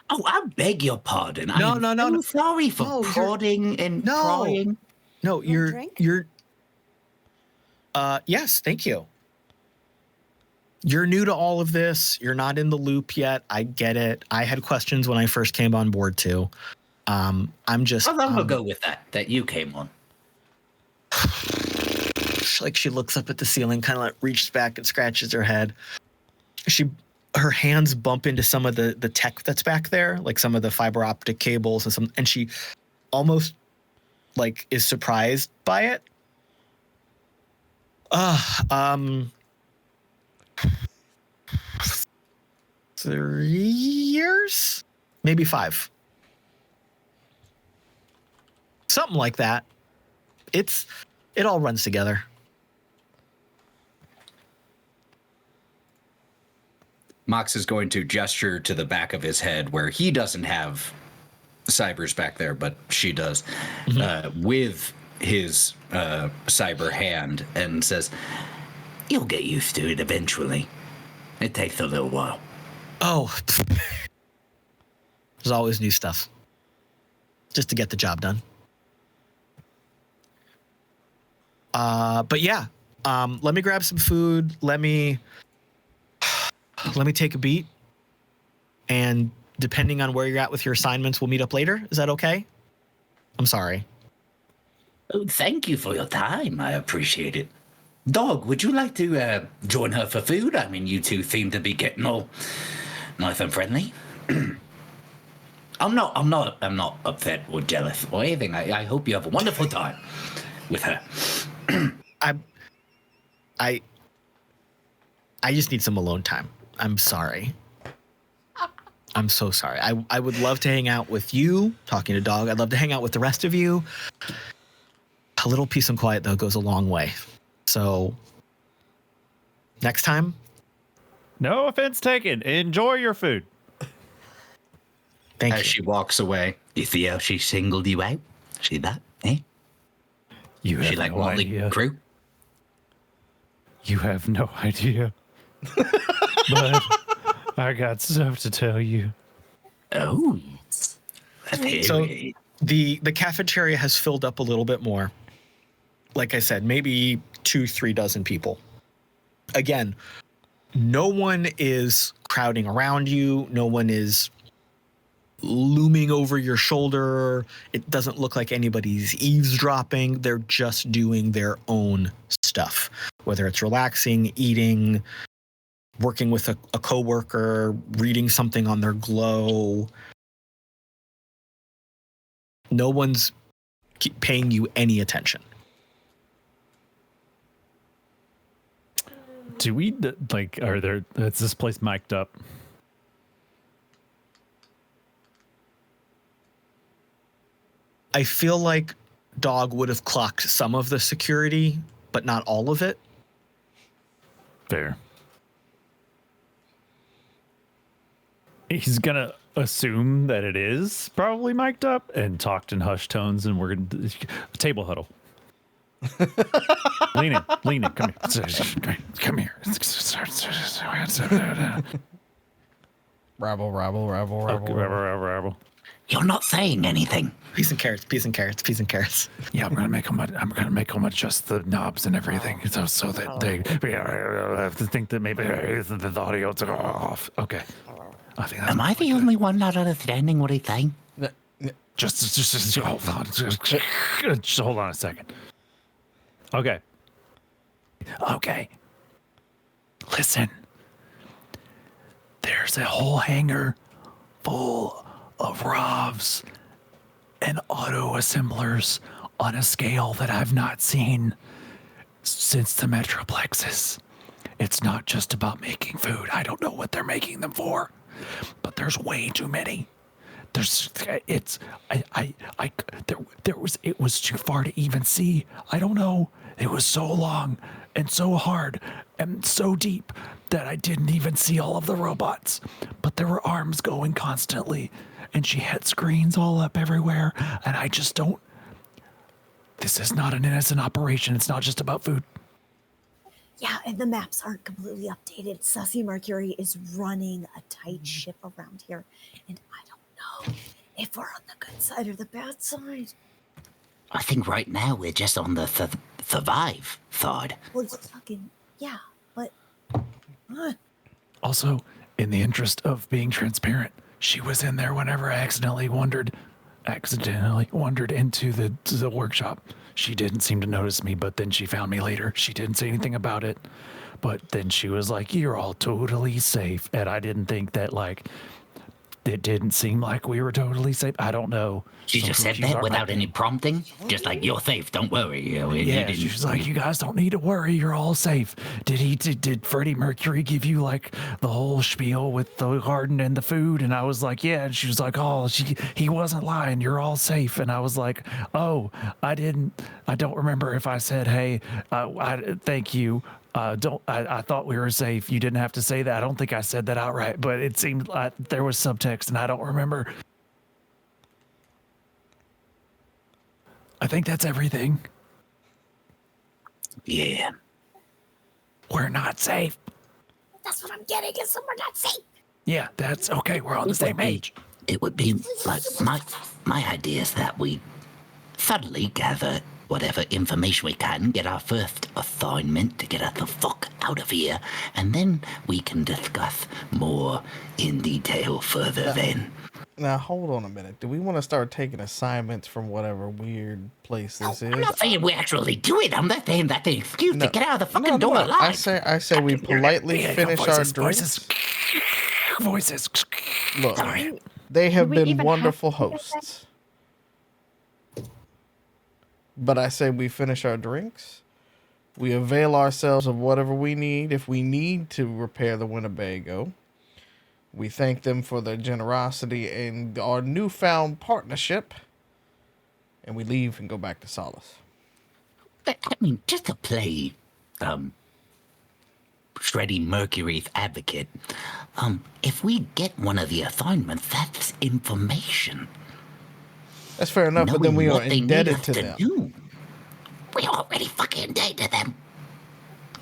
Oh, I beg your pardon. No. I'm sorry for prodding and prying. No, drink? you're. Yes, thank you. You're new to all of this. You're not in the loop yet. I get it. I had questions when I first came on board too. I'm just. How long ago with that you came on? Like, she looks up at the ceiling, kind of like reaches back and scratches her head. Her hands bump into some of the tech that's back there, like some of the fiber optic cables and she almost like is surprised by it. 3 years, maybe 5. Something like that. It all runs together. Mox is going to gesture to the back of his head where he doesn't have cybers back there, but she does, with his cyber hand, and says, You'll get used to it eventually. It takes a little while. Oh, there's always new stuff just to get the job done. But yeah, let me grab some food. Let me take a beat, and depending on where you're at with your assignments, we'll meet up later. Is that okay? I'm sorry. Oh, thank you for your time. I appreciate it. Dog, would you like to join her for food? I mean, you two seem to be getting all nice and friendly. I'm not upset or jealous or anything. I hope you have a wonderful time with her. I just need some alone time. I'm sorry. I'm so sorry. I would love to hang out with you, talking to Dog. I'd love to hang out with the rest of you. A little peace and quiet, though, goes a long way. So, next time. No offense taken. Enjoy your food. Thank as you. she walks away. You see how she singled you out? See that? Eh? You have She like no Wally idea. Crew? You have no idea. But I got stuff to tell you. Oh. So the cafeteria has filled up a little bit more. Like I said, maybe 2-3 dozen people. Again, no one is crowding around you. No one is looming over your shoulder. It doesn't look like anybody's eavesdropping. They're just doing their own stuff, whether it's relaxing, eating, working with a coworker, reading something on their Glow. No one's paying you any attention. Do we like? Are there? Is this place mic'd up? I feel like Dog would have clocked some of the security, but not all of it. Fair. He's gonna assume that it is probably mic'd up and talked in hushed tones, and we're gonna table huddle. Lean in, come here. Rabble. Okay, rabble. You're not saying anything. Peas and carrots. Yeah, I'm gonna make them adjust the knobs and everything, so that they have to think that maybe the audio's off. Okay, I think that's Am I the only one not understanding what he's saying? just hold on. Just hold on a second. Okay. Listen. There's a whole hangar full of ROVs and auto assemblers on a scale that I've not seen since the Metroplexes. It's not just about making food. I don't know what they're making them for, but there's way too many. It was too far to even see. I don't know. It was so long and so hard and so deep that I didn't even see all of the robots. But there were arms going constantly, and she had screens all up everywhere, and I just don't. This is not an innocent operation. It's not just about food. Yeah, and the maps aren't completely updated. Sussy Mercury is running a tight ship around here, and I don't know if we're on the good side or the bad side. I think right now we're just on the survive side. Well, it's fucking, yeah, but... Also, in the interest of being transparent, she was in there whenever I accidentally wandered into the workshop. She didn't seem to notice me, but then she found me later. She didn't say anything about it, but then she was like, "You're all totally safe," and I didn't think that it didn't seem like we were totally safe. I don't know. She just said that without any prompting? Just like, you're safe, don't worry. Yeah, she was like, you guys don't need to worry, you're all safe. Did Freddie Mercury give you like the whole spiel with the garden and the food? And I was like, yeah. And she was like, oh, he wasn't lying, you're all safe. And I was like, oh, I don't remember if I said, hey, thank you. I thought we were safe. You didn't have to say that. I don't think I said that outright, but it seemed like there was subtext and I don't remember. I think that's everything. Yeah. We're not safe. That's what I'm getting, is that we're not safe. Yeah, that's okay. We're on the same page. It would be like my idea is that we thoroughly gather whatever information we can, get our first assignment to get us the fuck out of here, and then we can discuss more in detail further then. Now, hold on a minute. Do we want to start taking assignments from whatever weird place this is? I'm not saying we actually do it. I'm not saying that's the excuse to get out of the fucking door alive. I say we politely finish our drinks. Voices. Look, Sorry. they have Do we been even wonderful have to do that? hosts. But I say we finish our drinks. We avail ourselves of whatever we need. If we need to repair the Winnebago, we thank them for their generosity and our newfound partnership. And we leave and go back to Solace. But, I mean, just to play Freddie Mercury's advocate, if we get one of the assignments, that's information. That's fair enough, but then we are indebted to them. We're already fucking indebted to them.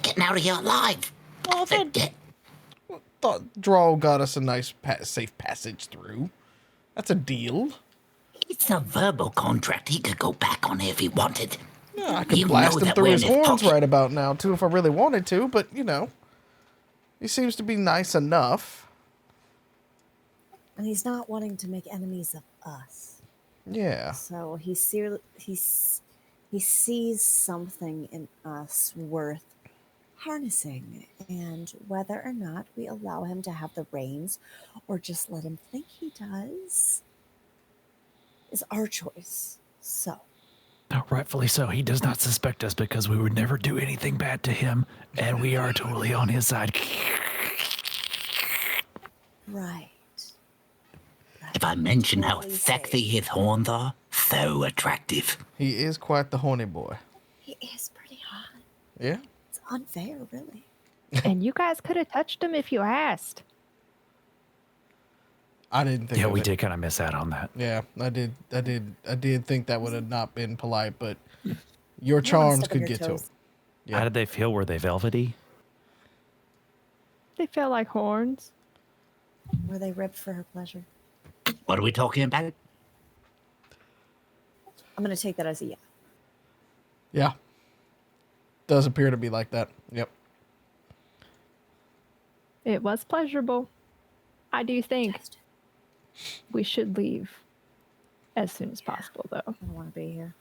Getting out of here alive. Well, thought Drall got us a nice safe passage through. That's a deal. It's a verbal contract. He could go back on it if he wanted. Yeah, I could blast him through his horns right about now, too, if I really wanted to, but, you know, he seems to be nice enough. And he's not wanting to make enemies of us. Yeah. So he sees something in us worth harnessing, and whether or not we allow him to have the reins or just let him think he does is our choice. So Rightfully so. He does not suspect us because we would never do anything bad to him, and we are totally on his side. right. If I mention how sexy his horns are, so attractive. He is quite the horny boy. He is pretty hot. Yeah? It's unfair, really. And you guys could have touched him if you asked. I didn't think Yeah, of we it. did kind of miss out on that. Yeah, I did think that would have not been polite, but your charms could get to him. Yeah. How did they feel? Were they velvety? They felt like horns. Were they ribbed for her pleasure? What are we talking about? I'm going to take that as a yeah. Yeah. Does appear to be like that. Yep. It was pleasurable. I do think we should leave as soon as possible, though. I don't want to be here.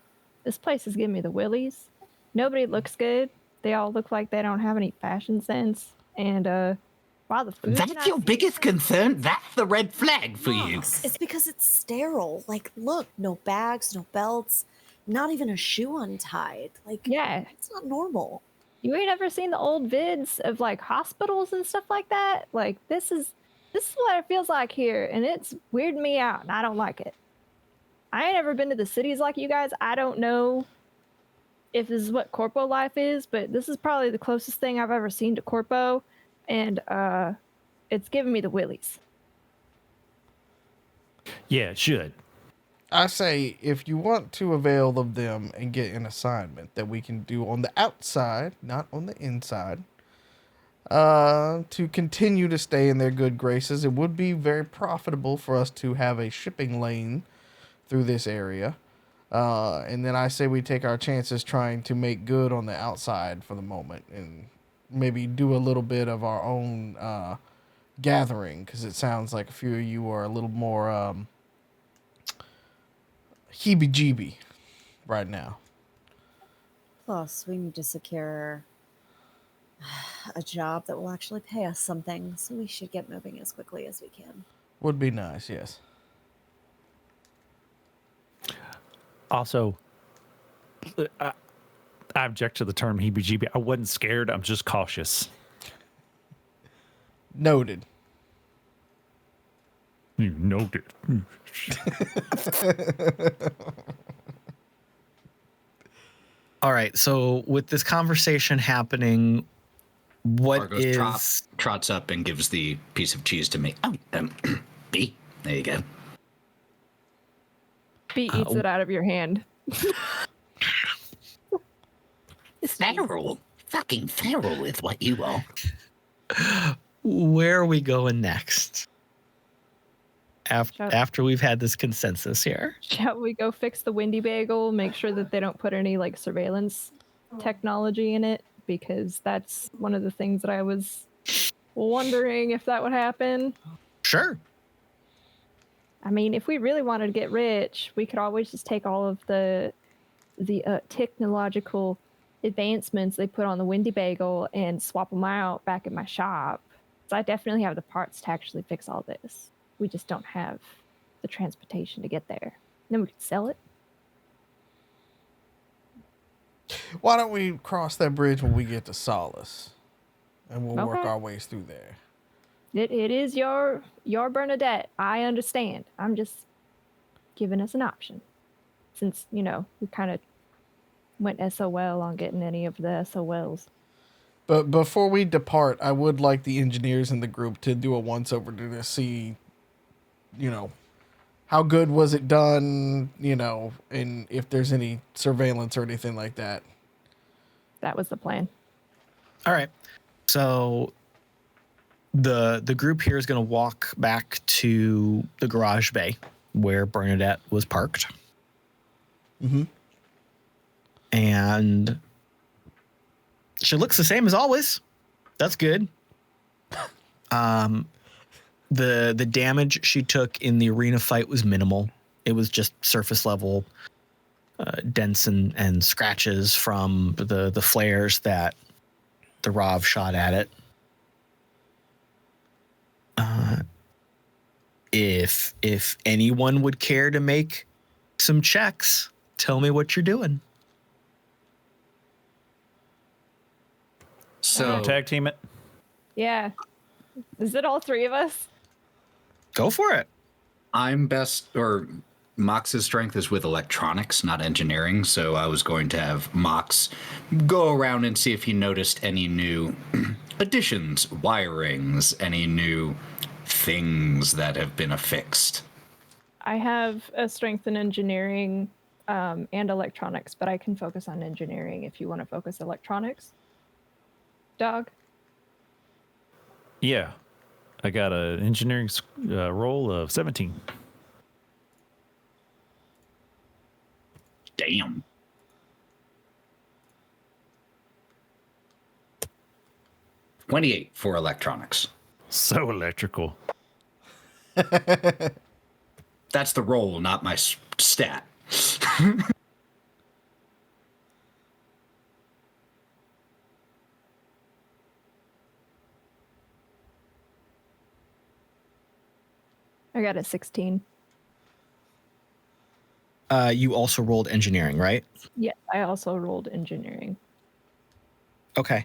This place is giving me the willies. Nobody looks good. They all look like they don't have any fashion sense. And while the food's That's not your biggest concern? That's the red flag for you. It's because it's sterile. Like, look, no bags, no belts, not even a shoe untied. Like, Yeah. it's not normal. You ain't ever seen the old vids of like hospitals and stuff like that? Like this is what it feels like here, and it's weirding me out, and I don't like it. I ain't ever been to the cities like you guys. I don't know if this is what corpo life is, but this is probably the closest thing I've ever seen to corpo, and it's giving me the willies. Yeah, it should. I say if you want to avail of them and get an assignment that we can do on the outside, not on the inside, to continue to stay in their good graces, it would be very profitable for us to have a shipping lane through this area. And then I say we take our chances trying to make good on the outside for the moment and maybe do a little bit of our own gathering, because it sounds like a few of you are a little more heebie-jeebie right now. Plus, we need to secure a job that will actually pay us something, so we should get moving as quickly as we can. Would be nice, yes. Also, I object to the term heebie-jeebie. I wasn't scared. I'm just cautious. Noted. You noted. All right. So with this conversation happening, what Argos is trots up and gives the piece of cheese to me. Oh, B. There you go. B eats it out of your hand. Feral. Fucking feral is what you are. where are we going next? Shut- After we've had this consensus here. Shall we go fix the Windy Bagel? Make sure that they don't put any like surveillance technology in it, because that's one of the things that I was wondering if that would happen. Sure. I mean, if we really wanted to get rich, we could always just take all of the technological advancements they put on the Windy Bagel and swap them out back at my shop. So I definitely have the parts to actually fix all this. We just don't have the transportation to get there. Then we could sell it. Why don't we cross that bridge when we get to Solace? And we'll work Okay. our ways through there. It is your Bernadette. I understand. I'm just giving us an option. Since, we kind of went SOL on getting any of the SOLs. But before we depart, I would like the engineers in the group to do a once-over to see, how good was it done, and if there's any surveillance or anything like that. That was the plan. All right. So the group here is going to walk back to the garage bay where Bernadette was parked. Mm-hmm. And she looks the same as always. That's good. The damage she took in the arena fight was minimal. It was just surface level dents and scratches from the flares that the Rav shot at it. If anyone would care to make some checks, tell me what you're doing. So Tag team it. Yeah. Is it all three of us? Go for it. I'm best, or Mox's strength is with electronics, not engineering. So I was going to have Mox go around and see if he noticed any new additions, wirings, any new things that have been affixed. I have a strength in engineering and electronics, but I can focus on engineering if you want to focus electronics. Dog? Yeah. I got an engineering roll of 17. Damn. $28 for electronics. So electrical. That's the roll, not my stat. I got a 16. You also rolled engineering, right? Yes, I also rolled engineering. Okay.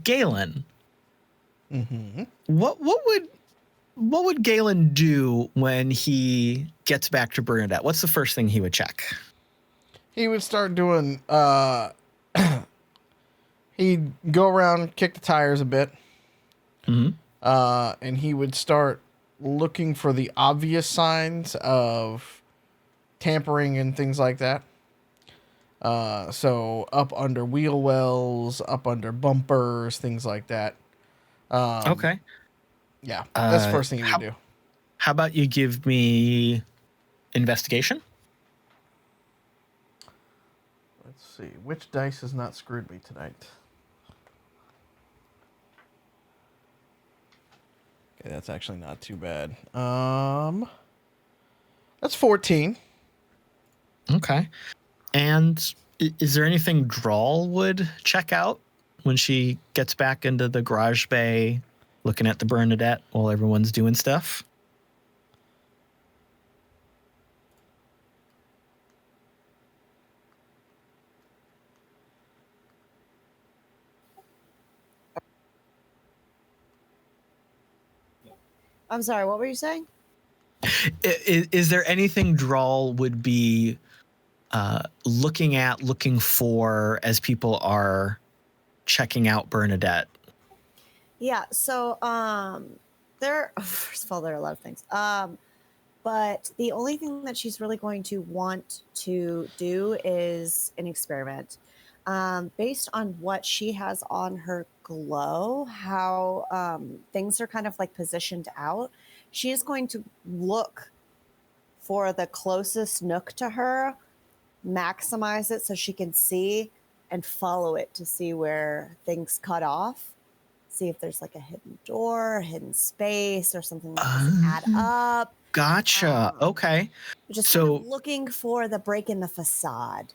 Galen. Mm-hmm. What would Galen do when he gets back to Bernadette? What's the first thing he would check? He would start doing, he'd go around, kick the tires a bit. Mm-hmm. And he would start looking for the obvious signs of tampering and things like that. So up under wheel wells, up under bumpers, things like that. Okay. Yeah, that's the first thing he would do. How about you give me investigation? Let's see. Which dice has not screwed me tonight? Okay, that's actually not too bad. That's 14. Okay. And is there anything Drall would check out when she gets back into the garage bay looking at the Bernadette while everyone's doing stuff. I'm sorry, what were you saying? Is there anything Drall would be looking for as people are checking out Bernadette? Yeah, so there first of all, there are a lot of things. But the only thing that she's really going to want to do is an experiment. Based on what she has on her glow, how things are kind of like positioned out, she is going to look for the closest nook to her, maximize it so she can see, and follow it to see where things cut off. See if there's like a hidden door, a hidden space, or something that doesn't add up. Gotcha. Okay. Just kind of looking for the break in the facade.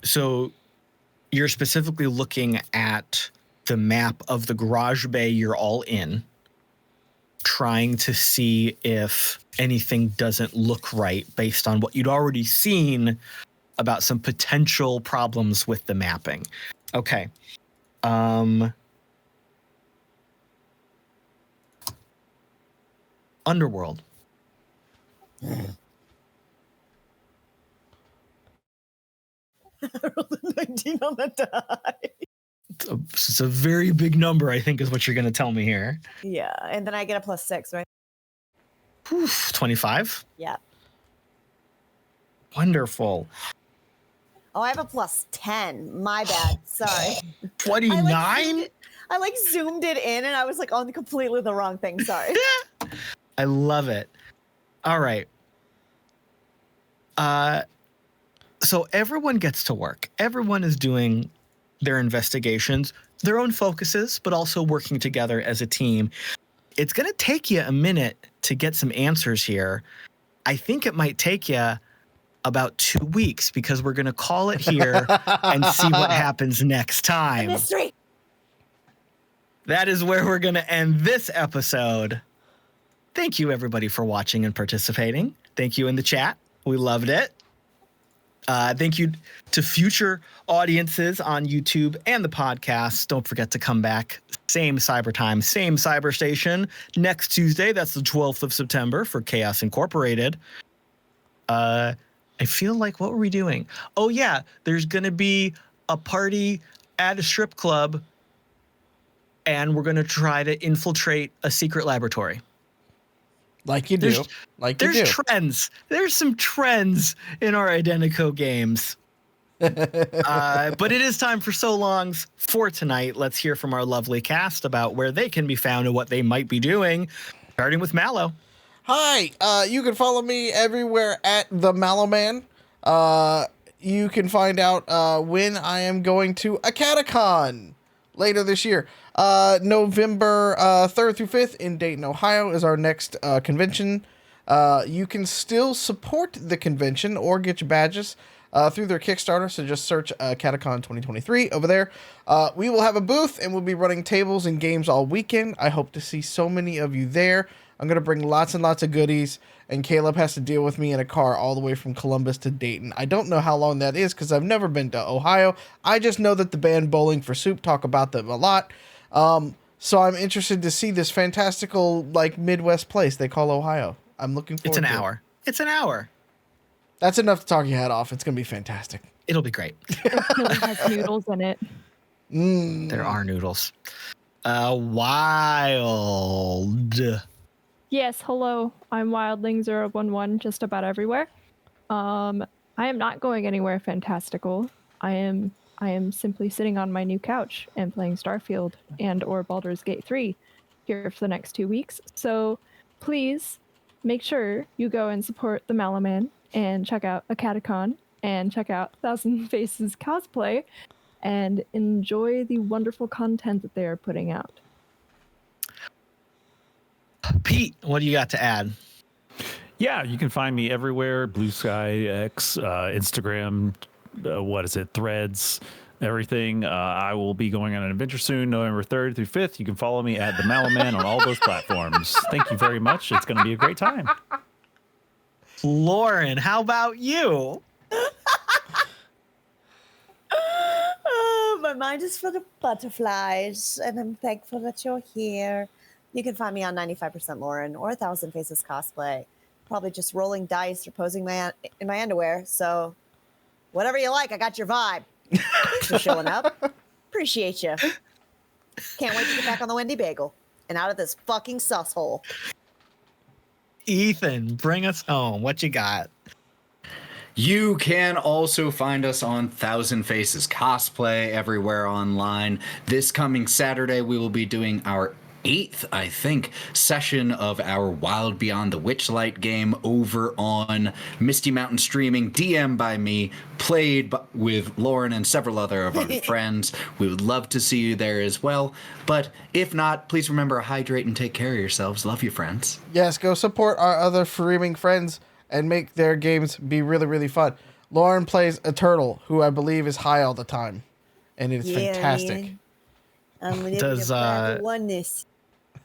So you're specifically looking at the map of the garage bay you're all in, trying to see if anything doesn't look right based on what you'd already seen about some potential problems with the mapping. Okay. Underworld. I rolled a 19 on the die. It's a very big number, I think, is what you're going to tell me here. Yeah, and then I get a +6, right? 25? Yeah. Wonderful. Oh, I have a +10. My bad. Sorry. 29? I zoomed it in and I was like on completely the wrong thing. Sorry. I love it. All right. So everyone gets to work. Everyone is doing their investigations, their own focuses, but also working together as a team. It's going to take you a minute to get some answers here. I think it might take you about 2 weeks because we're going to call it here and see what happens next time. Mystery. That is where we're going to end this episode. Thank you, everybody, for watching and participating. Thank you in the chat. We loved it. Thank you to future audiences on YouTube and the podcast. Don't forget to come back. Same cyber time, same cyber station next Tuesday. That's the 12th of September for Chaos Incorporated. I feel like, what were we doing? Oh, yeah. There's going to be a party at a strip club, and we're going to try to infiltrate a secret laboratory. Like you do. There's trends. There's some trends in our IDENTECO games. But it is time for So Longs for tonight. Let's hear from our lovely cast about where they can be found and what they might be doing, starting with Mallo. Hi, you can follow me everywhere at the Mallo Man. You can find out when I am going to a Catacon later this year. November 3rd through 5th in Dayton, Ohio is our next convention. You can still support the convention or get your badges through their Kickstarter, so just search Catacon 2023 over there. We will have a booth, and we'll be running tables and games all weekend. I hope to see so many of you there. I'm going to bring lots and lots of goodies, and Caleb has to deal with me in a car all the way from Columbus to Dayton. I don't know how long that is because I've never been to Ohio. I just know that the band Bowling for Soup talk about them a lot. So I'm interested to see this fantastical, Midwest place they call Ohio. I'm looking forward to it. It's an hour. That's enough to talk your head off. It's going to be fantastic. It'll be great. It has noodles in it. There are noodles. Wild. Yes, hello. I'm Wildling011 just about everywhere. I am not going anywhere fantastical. I am simply sitting on my new couch and playing Starfield and or Baldur's Gate 3 here for the next 2 weeks. So please make sure you go and support the Mallo Man and check out a Catacon and check out Thousand Faces cosplay and enjoy the wonderful content that they are putting out. Pete, what do you got to add? Yeah, you can find me everywhere. Blue Sky X, Instagram, Threads, everything. I will be going on an adventure soon, November 3rd through 5th. You can follow me at the Mallo Man on all those platforms. Thank you very much. It's going to be a great time. Lauren, how about you? Oh, my mind is full of butterflies, and I'm thankful that you're here. You can find me on 95% Lauren or 1,000 Faces Cosplay. Probably just rolling dice or posing in my underwear. So, whatever you like, I got your vibe. Thanks for showing up. Appreciate you. Can't wait to get back on the Wendy Bagel and out of this fucking sus hole. Ethan, bring us home. What you got? You can also find us on Thousand Faces Cosplay everywhere online. This coming Saturday, we will be doing our 8th, I think, session of our Wild Beyond the Witchlight game over on Misty Mountain Streaming, DM by me, played with Lauren and several other of our friends. We would love to see you there as well. But if not, please remember to hydrate and take care of yourselves. Love you, friends. Yes, go support our other streaming friends and make their games be really, really fun. Lauren plays a turtle who I believe is high all the time, and it's fantastic. Man. Does oneness.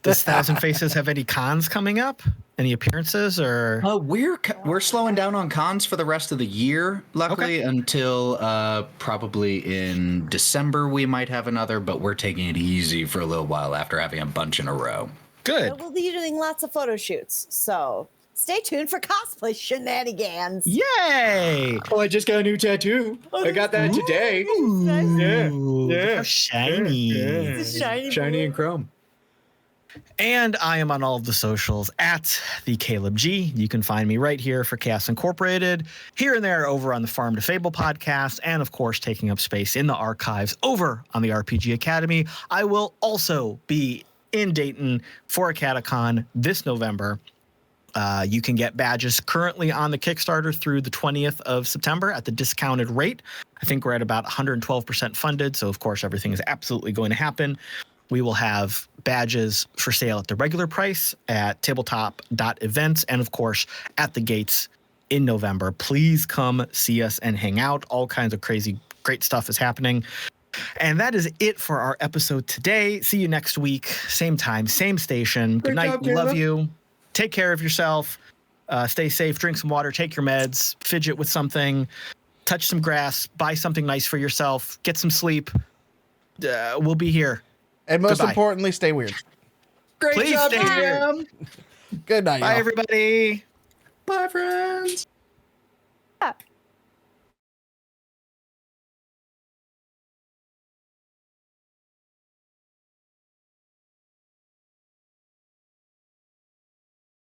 Does Thousand Faces have any cons coming up? Any appearances or? We're slowing down on cons for the rest of the year, luckily, until probably in December we might have another, but we're taking it easy for a little while after having a bunch in a row. Good. We'll be doing lots of photo shoots, so stay tuned for cosplay shenanigans. Yay! Oh, I just got a new tattoo. I got that today. Ooh, Yeah. how shiny. It's a shiny and chrome. And I am on all of the socials at the Caleb G. You can find me right here for Chaos Incorporated, here and there over on the Farm to Fable podcast, and of course taking up space in the archives over on the RPG Academy. I will also be in Dayton for a Catacon this November. You can get badges currently on the Kickstarter through the 20th of September at the discounted rate. I think we're at about 112% funded, so of course everything is absolutely going to happen. We will have badges for sale at the regular price at tabletop.events and, of course, at the gates in November. Please come see us and hang out. All kinds of crazy, great stuff is happening. And that is it for our episode today. See you next week. Same time, same station. Good night. We love you. Take care of yourself. Stay safe. Drink some water. Take your meds. Fidget with something. Touch some grass. Buy something nice for yourself. Get some sleep. We'll be here. And most Goodbye. importantly, stay weird. Great Please job, stay Graham. Good night, Bye, y'all. everybody. Bye, friends. Ah.